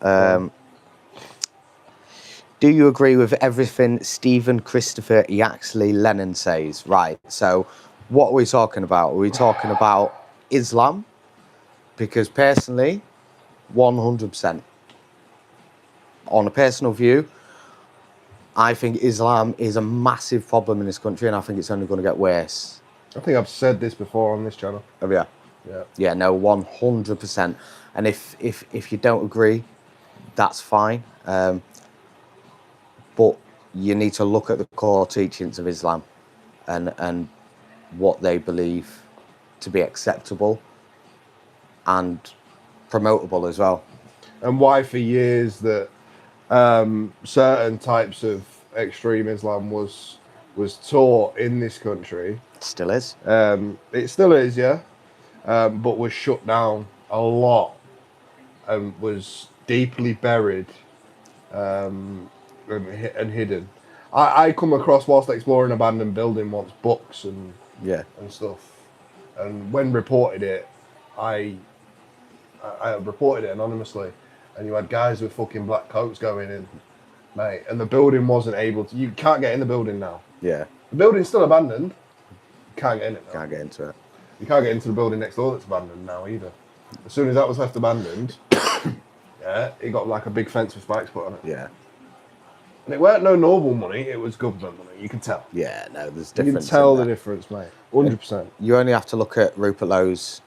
[SPEAKER 2] Do you agree with everything Stephen Christopher Yaxley Lennon says? Right, so what are we talking about? Are we talking about Islam? Because personally, 100%. On a personal view, I think Islam is a massive problem in this country, and I think it's only going to get worse.
[SPEAKER 1] I think I've said this before on this channel.
[SPEAKER 2] Oh, yeah.
[SPEAKER 1] Yeah.
[SPEAKER 2] Yeah, no, 100%. And if you don't agree, that's fine. But you need to look at the core teachings of Islam and what they believe to be acceptable and promotable as well.
[SPEAKER 1] And why for years that certain types of extreme Islam was taught in this country.
[SPEAKER 2] Still is.
[SPEAKER 1] It still is, yeah. But was shut down a lot and was deeply buried and hidden. I come across, whilst exploring an abandoned building once, books and stuff. And when reported it, I reported it anonymously. And you had guys with fucking black coats going in, mate. And the building wasn't able to... You can't get in the building now.
[SPEAKER 2] Yeah.
[SPEAKER 1] The building's still abandoned. You can't get in it now.
[SPEAKER 2] Can't get into it.
[SPEAKER 1] You can't get into the building next door that's abandoned now either. As soon as that was left abandoned, yeah, it got like a big fence with spikes put on it.
[SPEAKER 2] Yeah.
[SPEAKER 1] And it weren't no normal money, it was government money. You can tell.
[SPEAKER 2] Yeah, no, there's
[SPEAKER 1] You
[SPEAKER 2] difference.
[SPEAKER 1] can tell the difference, mate. 100%.
[SPEAKER 2] You only have to look at Rupert Lowe's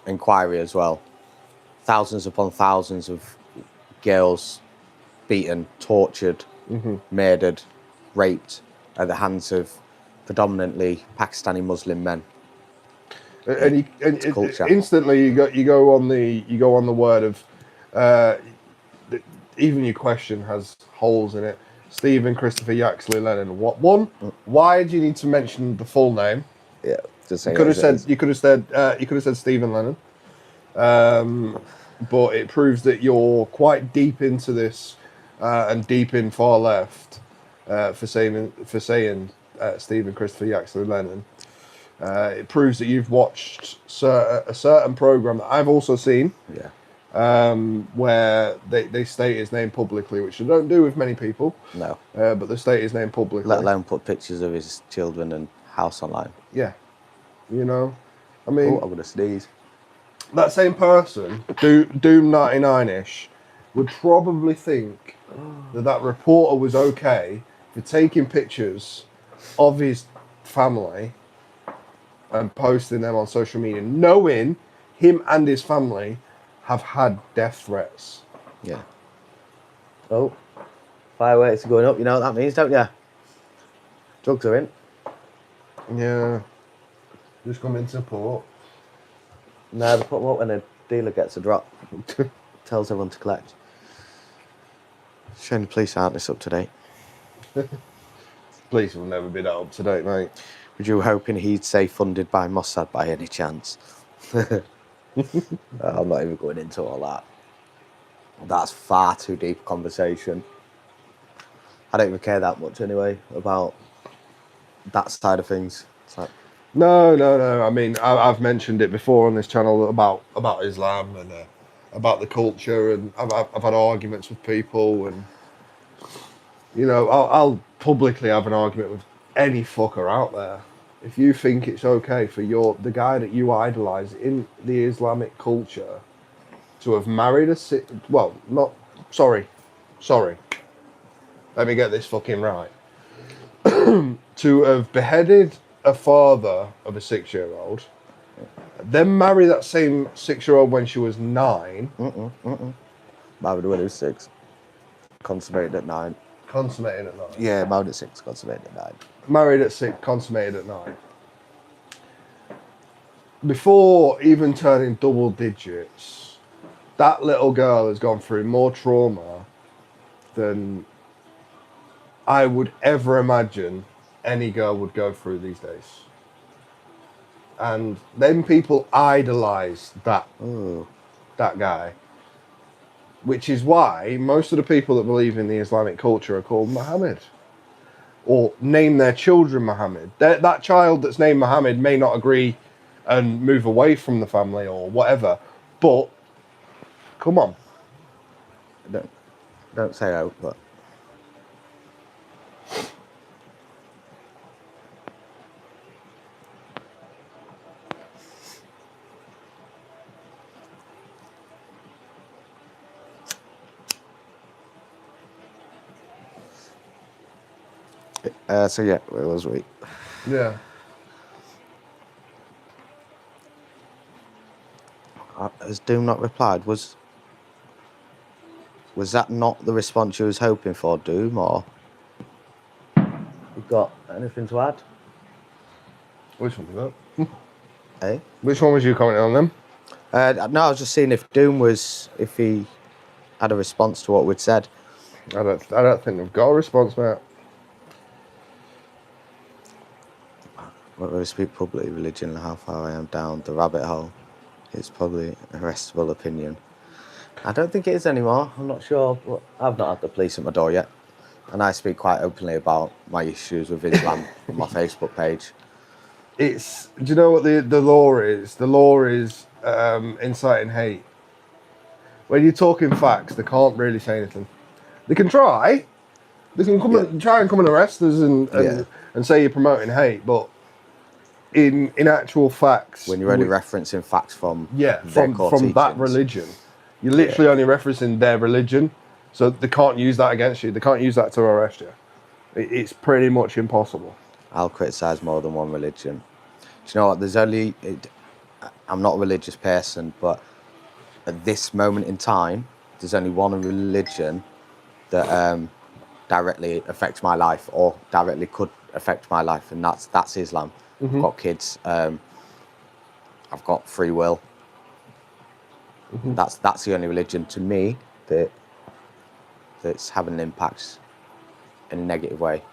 [SPEAKER 2] inquiry as well. Thousands upon thousands of girls beaten, tortured, murdered, raped at the hands of predominantly Pakistani Muslim men.
[SPEAKER 1] And instantly you go on the word of even your question has holes in it. Stephen Christopher Yaxley Lennon. What one? Why do you need to mention the full name?
[SPEAKER 2] Yeah, just saying.
[SPEAKER 1] You could have said Stephen Lennon. But it proves that you're quite deep into this and deep in far left. for saying Stephen Christopher Yaxley Lennon. It proves that you've watched a certain program that I've also seen.
[SPEAKER 2] Yeah.
[SPEAKER 1] Where they state his name publicly, which they don't do with many people.
[SPEAKER 2] No.
[SPEAKER 1] But they state his name publicly.
[SPEAKER 2] Let alone put pictures of his children and house online.
[SPEAKER 1] Yeah. You know, I mean,
[SPEAKER 2] I'm gonna sneeze.
[SPEAKER 1] that same person, Doom 99ish, would probably think that reporter was okay for taking pictures of his family and posting them on social media, knowing him and his family have had death threats.
[SPEAKER 2] Yeah. Oh, fireworks are going up. You know what that means, don't you? Drugs are in.
[SPEAKER 1] Yeah. Just come into port.
[SPEAKER 2] No, they put them up when a dealer gets a drop. Tells everyone to collect. Shame the police aren't this up to date.
[SPEAKER 1] Police will never be that up to date, mate.
[SPEAKER 2] Were you hoping he'd say funded by Mossad by any chance? I'm not even going into all that. That's far too deep a conversation. I don't even care that much anyway about that side of things. It's like,
[SPEAKER 1] No. I mean, I've mentioned it before on this channel about Islam and about the culture, and I've had arguments with people, and you know, I'll publicly have an argument with any fucker out there. If you think it's okay for the guy that you idolise in the Islamic culture to have married sorry. Let me get this fucking right. To have beheaded a father of a 6-year-old, then marry that same 6-year-old when she was 9.
[SPEAKER 2] married when he was 6. Consummated at 9.
[SPEAKER 1] Consummated at 9.
[SPEAKER 2] Yeah, married at 6, consummated at 9.
[SPEAKER 1] Married at 6, consummated at 9. Before even turning double digits, that little girl has gone through more trauma than I would ever imagine any girl would go through these days. And then people idolise that guy. Which is why most of the people that believe in the Islamic culture are called Muhammad. Or name their children Muhammad. That child that's named Muhammad may not agree and move away from the family or whatever. But, come on.
[SPEAKER 2] Don't say out, but... so yeah, where was we?
[SPEAKER 1] Yeah.
[SPEAKER 2] Has Doom not replied? Was that not the response you was hoping for, Doom, or you got anything to add?
[SPEAKER 1] Which one was that?
[SPEAKER 2] Eh?
[SPEAKER 1] Which one was you commenting on them?
[SPEAKER 2] No, I was just seeing if he had a response to what we'd said.
[SPEAKER 1] I don't think they've got a response, mate.
[SPEAKER 2] Whether I speak publicly, religion, and how far I am down the rabbit hole is probably a restable opinion. I don't think it is anymore. I'm not sure. I've not had the police at my door yet. And I speak quite openly about my issues with Islam on my Facebook page.
[SPEAKER 1] Do you know what the law is? The law is inciting hate. When you're talking facts, they can't really say anything. They can try. They can try and come and arrest us and say you're promoting hate, but in actual facts,
[SPEAKER 2] when you're only referencing facts from
[SPEAKER 1] from that religion, you're literally only referencing their religion, so they can't use that against you. They can't use that to arrest you. It's pretty much impossible.
[SPEAKER 2] I'll criticise more than one religion. Do you know what? I'm not a religious person, but at this moment in time, there's only one religion that directly affects my life, or directly could affect my life, and that's Islam. I've got kids. I've got free will. That's the only religion to me that's having an impact in a negative way.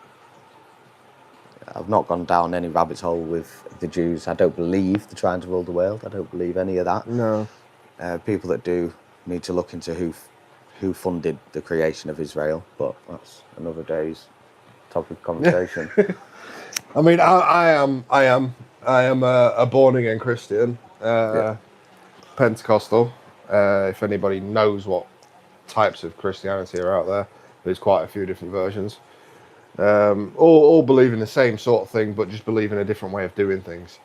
[SPEAKER 2] I've not gone down any rabbit hole with the Jews. I don't believe they're trying to rule the world. I don't believe any of that.
[SPEAKER 1] No.
[SPEAKER 2] People that do need to look into who funded the creation of Israel, but that's another day's topic of conversation.
[SPEAKER 1] I mean, I am a born again Christian, Pentecostal. If anybody knows what types of Christianity are out there, there's quite a few different versions. All believe in the same sort of thing, but just believe in a different way of doing things.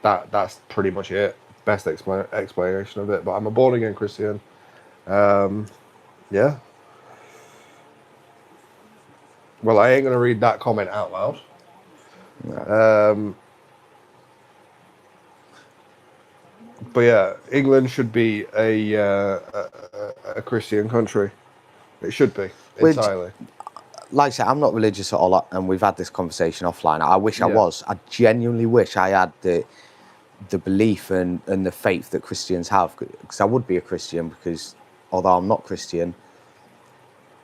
[SPEAKER 1] That's pretty much it. Best explanation of it. But I'm a born again Christian. Yeah. Well, I ain't gonna read that comment out loud.
[SPEAKER 2] No.
[SPEAKER 1] But yeah, England should be a Christian country. It should be entirely.
[SPEAKER 2] Like I said, I'm not religious at all, and we've had this conversation offline. I wish I was. I genuinely wish I had the belief and the faith that Christians have, because I would be a Christian, because although I'm not Christian,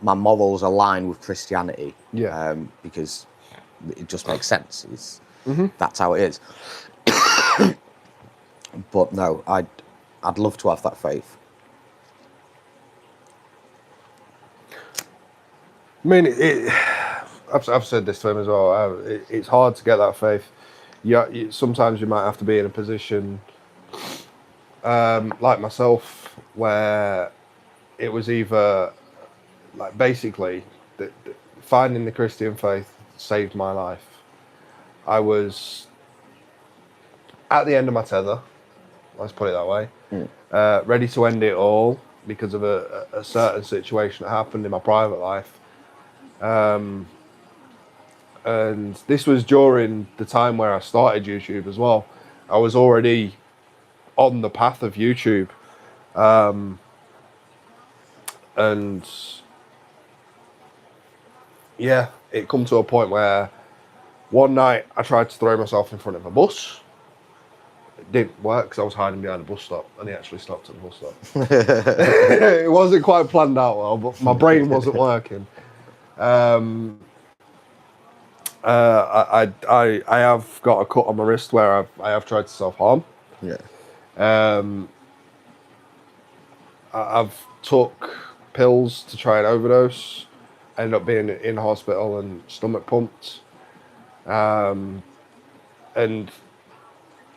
[SPEAKER 2] my morals align with Christianity.
[SPEAKER 1] Yeah.
[SPEAKER 2] Because it just makes sense. That's how it is. But no, I'd love to have that faith.
[SPEAKER 1] I mean, I've said this to him as well. It's hard to get that faith. Sometimes you might have to be in a position like myself, where it was either like basically finding the Christian faith saved my life. I was at the end of my tether, let's put it that way, ready to end it all because of a certain situation that happened in my private life. And this was during the time where I started YouTube as well. I was already on the path of YouTube. And yeah, it come to a point where one night I tried to throw myself in front of a bus. It didn't work because I was hiding behind a bus stop, and he actually stopped at the bus stop. It wasn't quite planned out well, but my brain wasn't working. I have got a cut on my wrist where I have tried to self-harm.
[SPEAKER 2] Yeah.
[SPEAKER 1] I've took pills to try and overdose. Ended up being in hospital and stomach pumped. And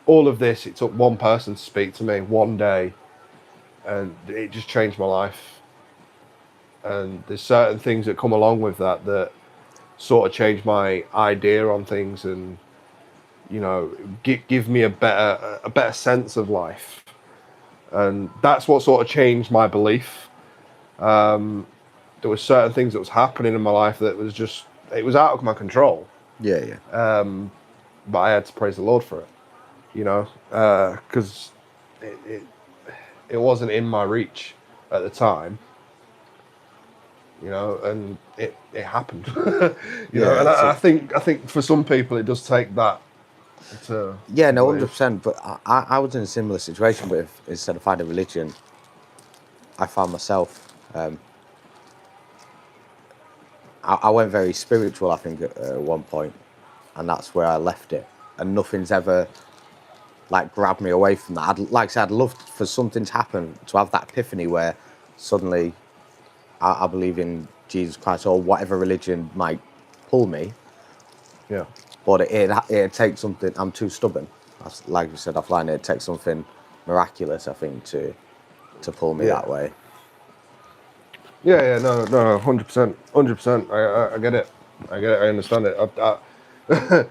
[SPEAKER 1] all of this, it took one person to speak to me one day, and it just changed my life. And there's certain things that come along with that sort of changed my idea on things, and give me a better sense of life. And that's what sort of changed my belief. There were certain things that was happening in my life that was just, it was out of my control.
[SPEAKER 2] Yeah.
[SPEAKER 1] But I had to praise the Lord for it, because it wasn't in my reach at the time, and it happened, know. And I think for some people it does take that. No,
[SPEAKER 2] 100%. But I was in a similar situation, but instead of finding religion, I found myself. I went very spiritual, I think, at one point, and that's where I left it. And nothing's ever grabbed me away from that. I'd love for something to happen, to have that epiphany where suddenly I believe in Jesus Christ or whatever religion might pull me.
[SPEAKER 1] Yeah.
[SPEAKER 2] But it takes something. I'm too stubborn. Like you said offline, it takes something miraculous, I think, to pull me that way.
[SPEAKER 1] Yeah, no, 100%. I get it. I understand it.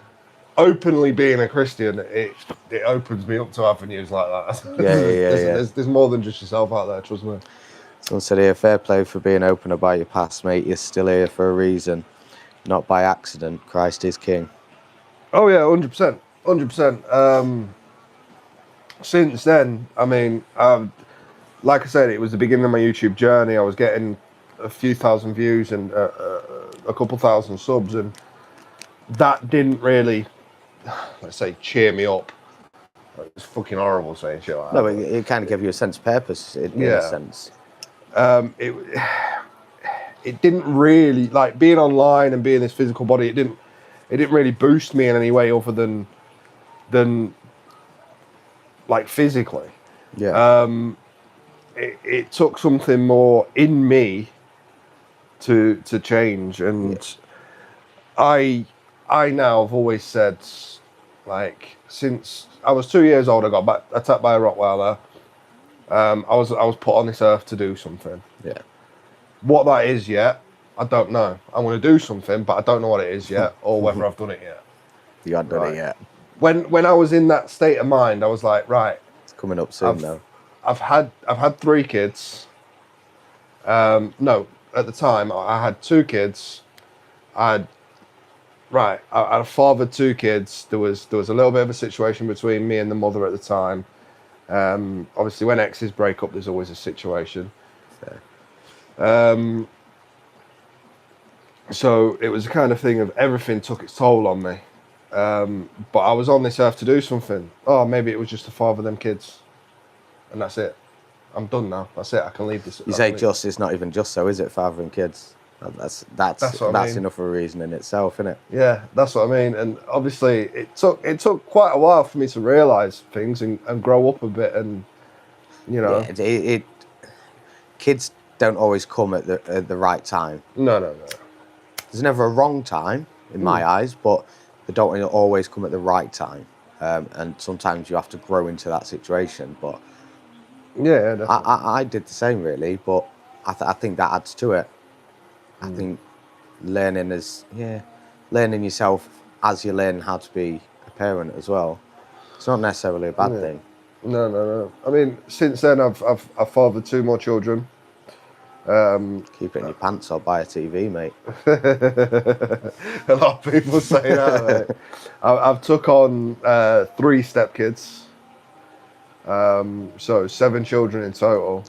[SPEAKER 1] Openly being a Christian, it opens me up to avenues like that.
[SPEAKER 2] Yeah.
[SPEAKER 1] There's more than just yourself out there, trust me.
[SPEAKER 2] Someone said here, fair play for being open about your past, mate. You're still here for a reason, not by accident. Christ is King.
[SPEAKER 1] Oh yeah, 100%. Since then, I mean, like I said, it was the beginning of my YouTube journey. I was getting a few thousand views and a couple thousand subs, and that didn't really, let's say, cheer me up. It's fucking horrible saying shit like that.
[SPEAKER 2] No, but it kind of gave you a sense of purpose, in a sense.
[SPEAKER 1] It didn't really, being online and being this physical body, it didn't really boost me in any way other than physically.
[SPEAKER 2] Yeah.
[SPEAKER 1] It took something more in me to change, and I now have always said, like, since I was 2 years old, I got attacked by a Rottweiler. I was put on this earth to do something.
[SPEAKER 2] Yeah.
[SPEAKER 1] What that is yet, I don't know. I'm going to do something, but I don't know what it is yet, or whether I've done it yet.
[SPEAKER 2] You haven't done it yet.
[SPEAKER 1] When I was in that state of mind, I was like, right,
[SPEAKER 2] It's coming up soon though.
[SPEAKER 1] I've had 3 kids. No, at the time I had 2 kids. I had fathered 2 kids. There was a little bit of a situation between me and the mother at the time. Obviously, when exes break up, there's always a situation.
[SPEAKER 2] Fair.
[SPEAKER 1] So it was the kind of thing of everything took its toll on me. But I was on this earth to do something. Oh, maybe it was just to father them kids, and that's it. I'm done now. That's it. I can leave this.
[SPEAKER 2] You say just, it's not even just so, is it? Fathering kids. That's enough of a reason in itself, isn't it?
[SPEAKER 1] Yeah, that's what I mean. And obviously, it took quite a while for me to realise things and grow up a bit, and you know.
[SPEAKER 2] Yeah, kids don't always come at the right time.
[SPEAKER 1] No.
[SPEAKER 2] There's never a wrong time in my eyes, but they don't always come at the right time. And sometimes you have to grow into that situation. But
[SPEAKER 1] yeah, definitely.
[SPEAKER 2] I did the same really, but I think that adds to it. I think learning yourself as you learn how to be a parent as well. It's not necessarily a bad thing.
[SPEAKER 1] No. I mean, since then I've fathered 2 more children.
[SPEAKER 2] Keep it in your pants or buy a TV, mate.
[SPEAKER 1] A lot of people say that. Mate. I've took on 3 stepkids. So 7 children in total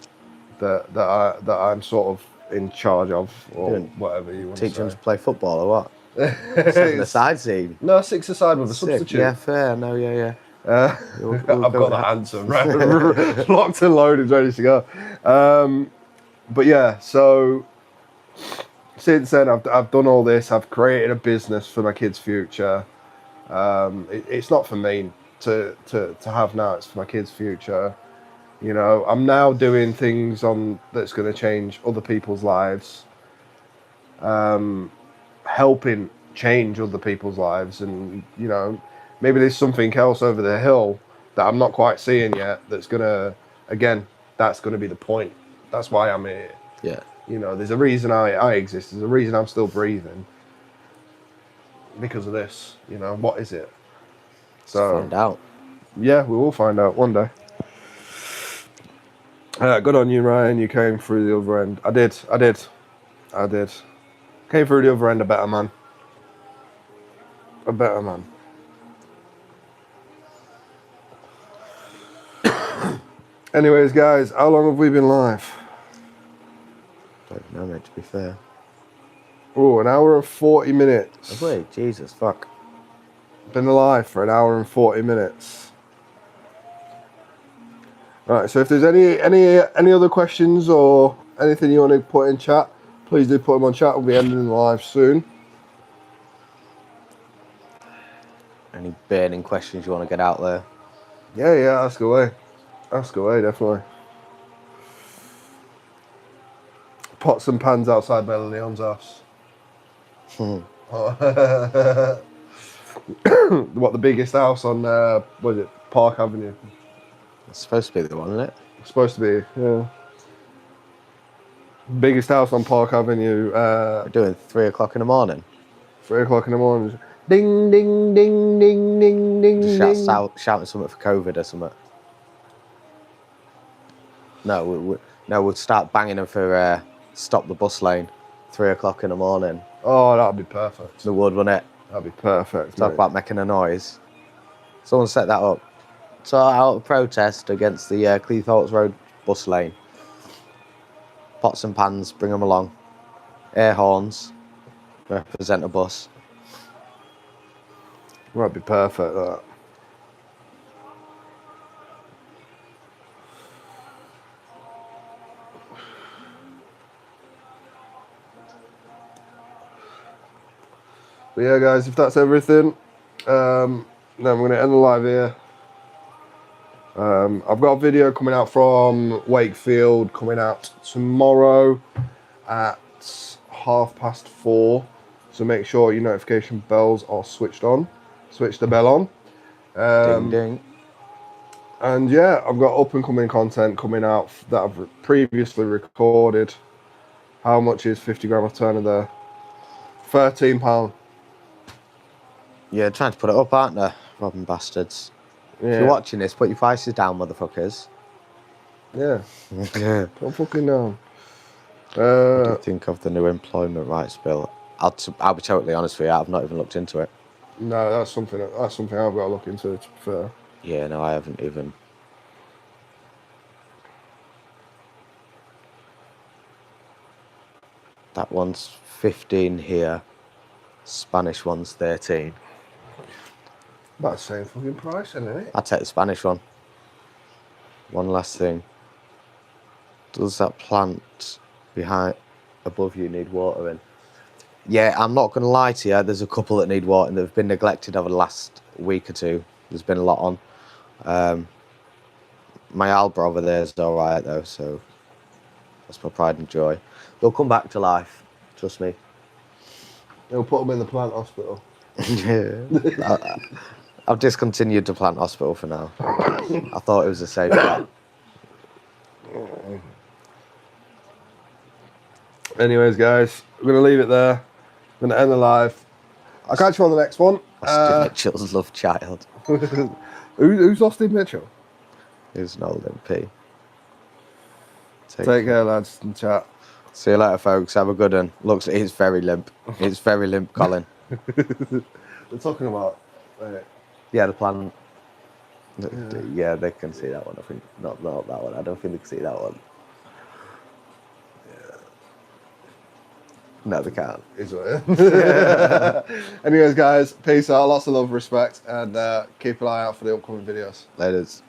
[SPEAKER 1] that I'm sort of in charge of, or whatever you want to say.
[SPEAKER 2] Teach them to play football or what? 7-a-side team.
[SPEAKER 1] No, 6-a-side with a substitute.
[SPEAKER 2] Yeah, fair. No, yeah.
[SPEAKER 1] We'll I've got that answer right, locked and loaded, ready to go. But yeah, so since then I've done all this. I've created a business for my kids' future. It's not for me to have now. It's for my kids' future. You know, I'm now doing things that's going to change other people's lives, helping change other people's lives, and you know, maybe there's something else over the hill that I'm not quite seeing yet. That's gonna be the point. That's why I'm here.
[SPEAKER 2] Yeah.
[SPEAKER 1] You know, there's a reason I exist. There's a reason I'm still breathing. Because of this, you know, what is it? So
[SPEAKER 2] Let's find out.
[SPEAKER 1] Yeah, we will find out one day. Good on you, Ryan. You came through the other end. I did. Came through the other end a better man. Anyways, guys, how long have we been live?
[SPEAKER 2] Don't know, mate, to be fair.
[SPEAKER 1] Oh, 1 hour and 40 minutes.
[SPEAKER 2] Have we? Jesus, fuck.
[SPEAKER 1] Been alive for 1 hour and 40 minutes. Right, so if there's any other questions or anything you want to put in chat, please do put them on chat. We'll be ending the live soon.
[SPEAKER 2] Any burning questions you want to get out there?
[SPEAKER 1] Yeah, ask away. Ask away, definitely. Pots and pans outside Bella Leon's house. What, the biggest house on, what is it, Park Avenue?
[SPEAKER 2] It's supposed to be the one, isn't it?
[SPEAKER 1] It's supposed to be, yeah. Biggest house on Park Avenue.
[SPEAKER 2] We're doing 3 o'clock in the morning.
[SPEAKER 1] 3 o'clock in the morning. Ding, ding, ding, ding, ding, ding,
[SPEAKER 2] Just
[SPEAKER 1] ding.
[SPEAKER 2] shouting something for COVID or something. No, we'll start banging them for stop the bus lane. 3 o'clock in the morning.
[SPEAKER 1] Oh, that'd be perfect.
[SPEAKER 2] The wood, wouldn't it?
[SPEAKER 1] That'd be perfect.
[SPEAKER 2] Talk about making a noise. Someone set that up. Sort out a protest against the Cleethorpes Road bus lane. Pots and pans, bring them along. Air horns, represent a bus.
[SPEAKER 1] That'd be perfect, that. But yeah, guys, if that's everything, then I'm going to end the live here. I've got a video coming out from Wakefield, coming out tomorrow at 4:30. So So make sure your notification bells are switched on. Switch the bell on.
[SPEAKER 2] Ding ding.
[SPEAKER 1] And yeah, I've got up and coming content coming out that I've previously recorded. How much is 50 gram of Turner there? £13.
[SPEAKER 2] Yeah, trying to put it up, aren't they? Robbing bastards.
[SPEAKER 1] Yeah.
[SPEAKER 2] If you're watching this, put your prices down, motherfuckers.
[SPEAKER 1] Yeah. Don't fucking know.
[SPEAKER 2] What do you think of the new employment rights bill? I'll be totally honest with you, I've not even looked into it.
[SPEAKER 1] No, that's something I've got to look into, to be fair.
[SPEAKER 2] Yeah, no, I haven't even. That one's 15 here. Spanish one's 13.
[SPEAKER 1] About the same fucking price, isn't it?
[SPEAKER 2] I'll take the Spanish one. One last thing. Does that plant above you need watering? Yeah, I'm not going to lie to you. There's a couple that need watering that have been neglected over the last week or two. There's been a lot on. My Alba over there is all right, though, so that's my pride and joy. They'll come back to life. Trust me.
[SPEAKER 1] They'll put them in the plant hospital.
[SPEAKER 2] Yeah. I've discontinued the plant hospital for now. I thought it was a safe bet.
[SPEAKER 1] Anyways, guys, we're going to leave it there. I'm going to end the live. I'll catch you on the next one.
[SPEAKER 2] Austin Mitchell's love child.
[SPEAKER 1] Who's Austin Mitchell?
[SPEAKER 2] He's an old MP.
[SPEAKER 1] Take care, lads, and chat.
[SPEAKER 2] See you later, folks. Have a good one. Looks, he's very limp. He's very limp, Colin.
[SPEAKER 1] We're talking about...
[SPEAKER 2] Yeah, the plan. Yeah, they can see that one. I think not that one. I don't think they can see that one.
[SPEAKER 1] Yeah.
[SPEAKER 2] No, they can't.
[SPEAKER 1] Is what Anyways, guys, peace out. Lots of love, respect, and keep an eye out for the upcoming videos.
[SPEAKER 2] Laters.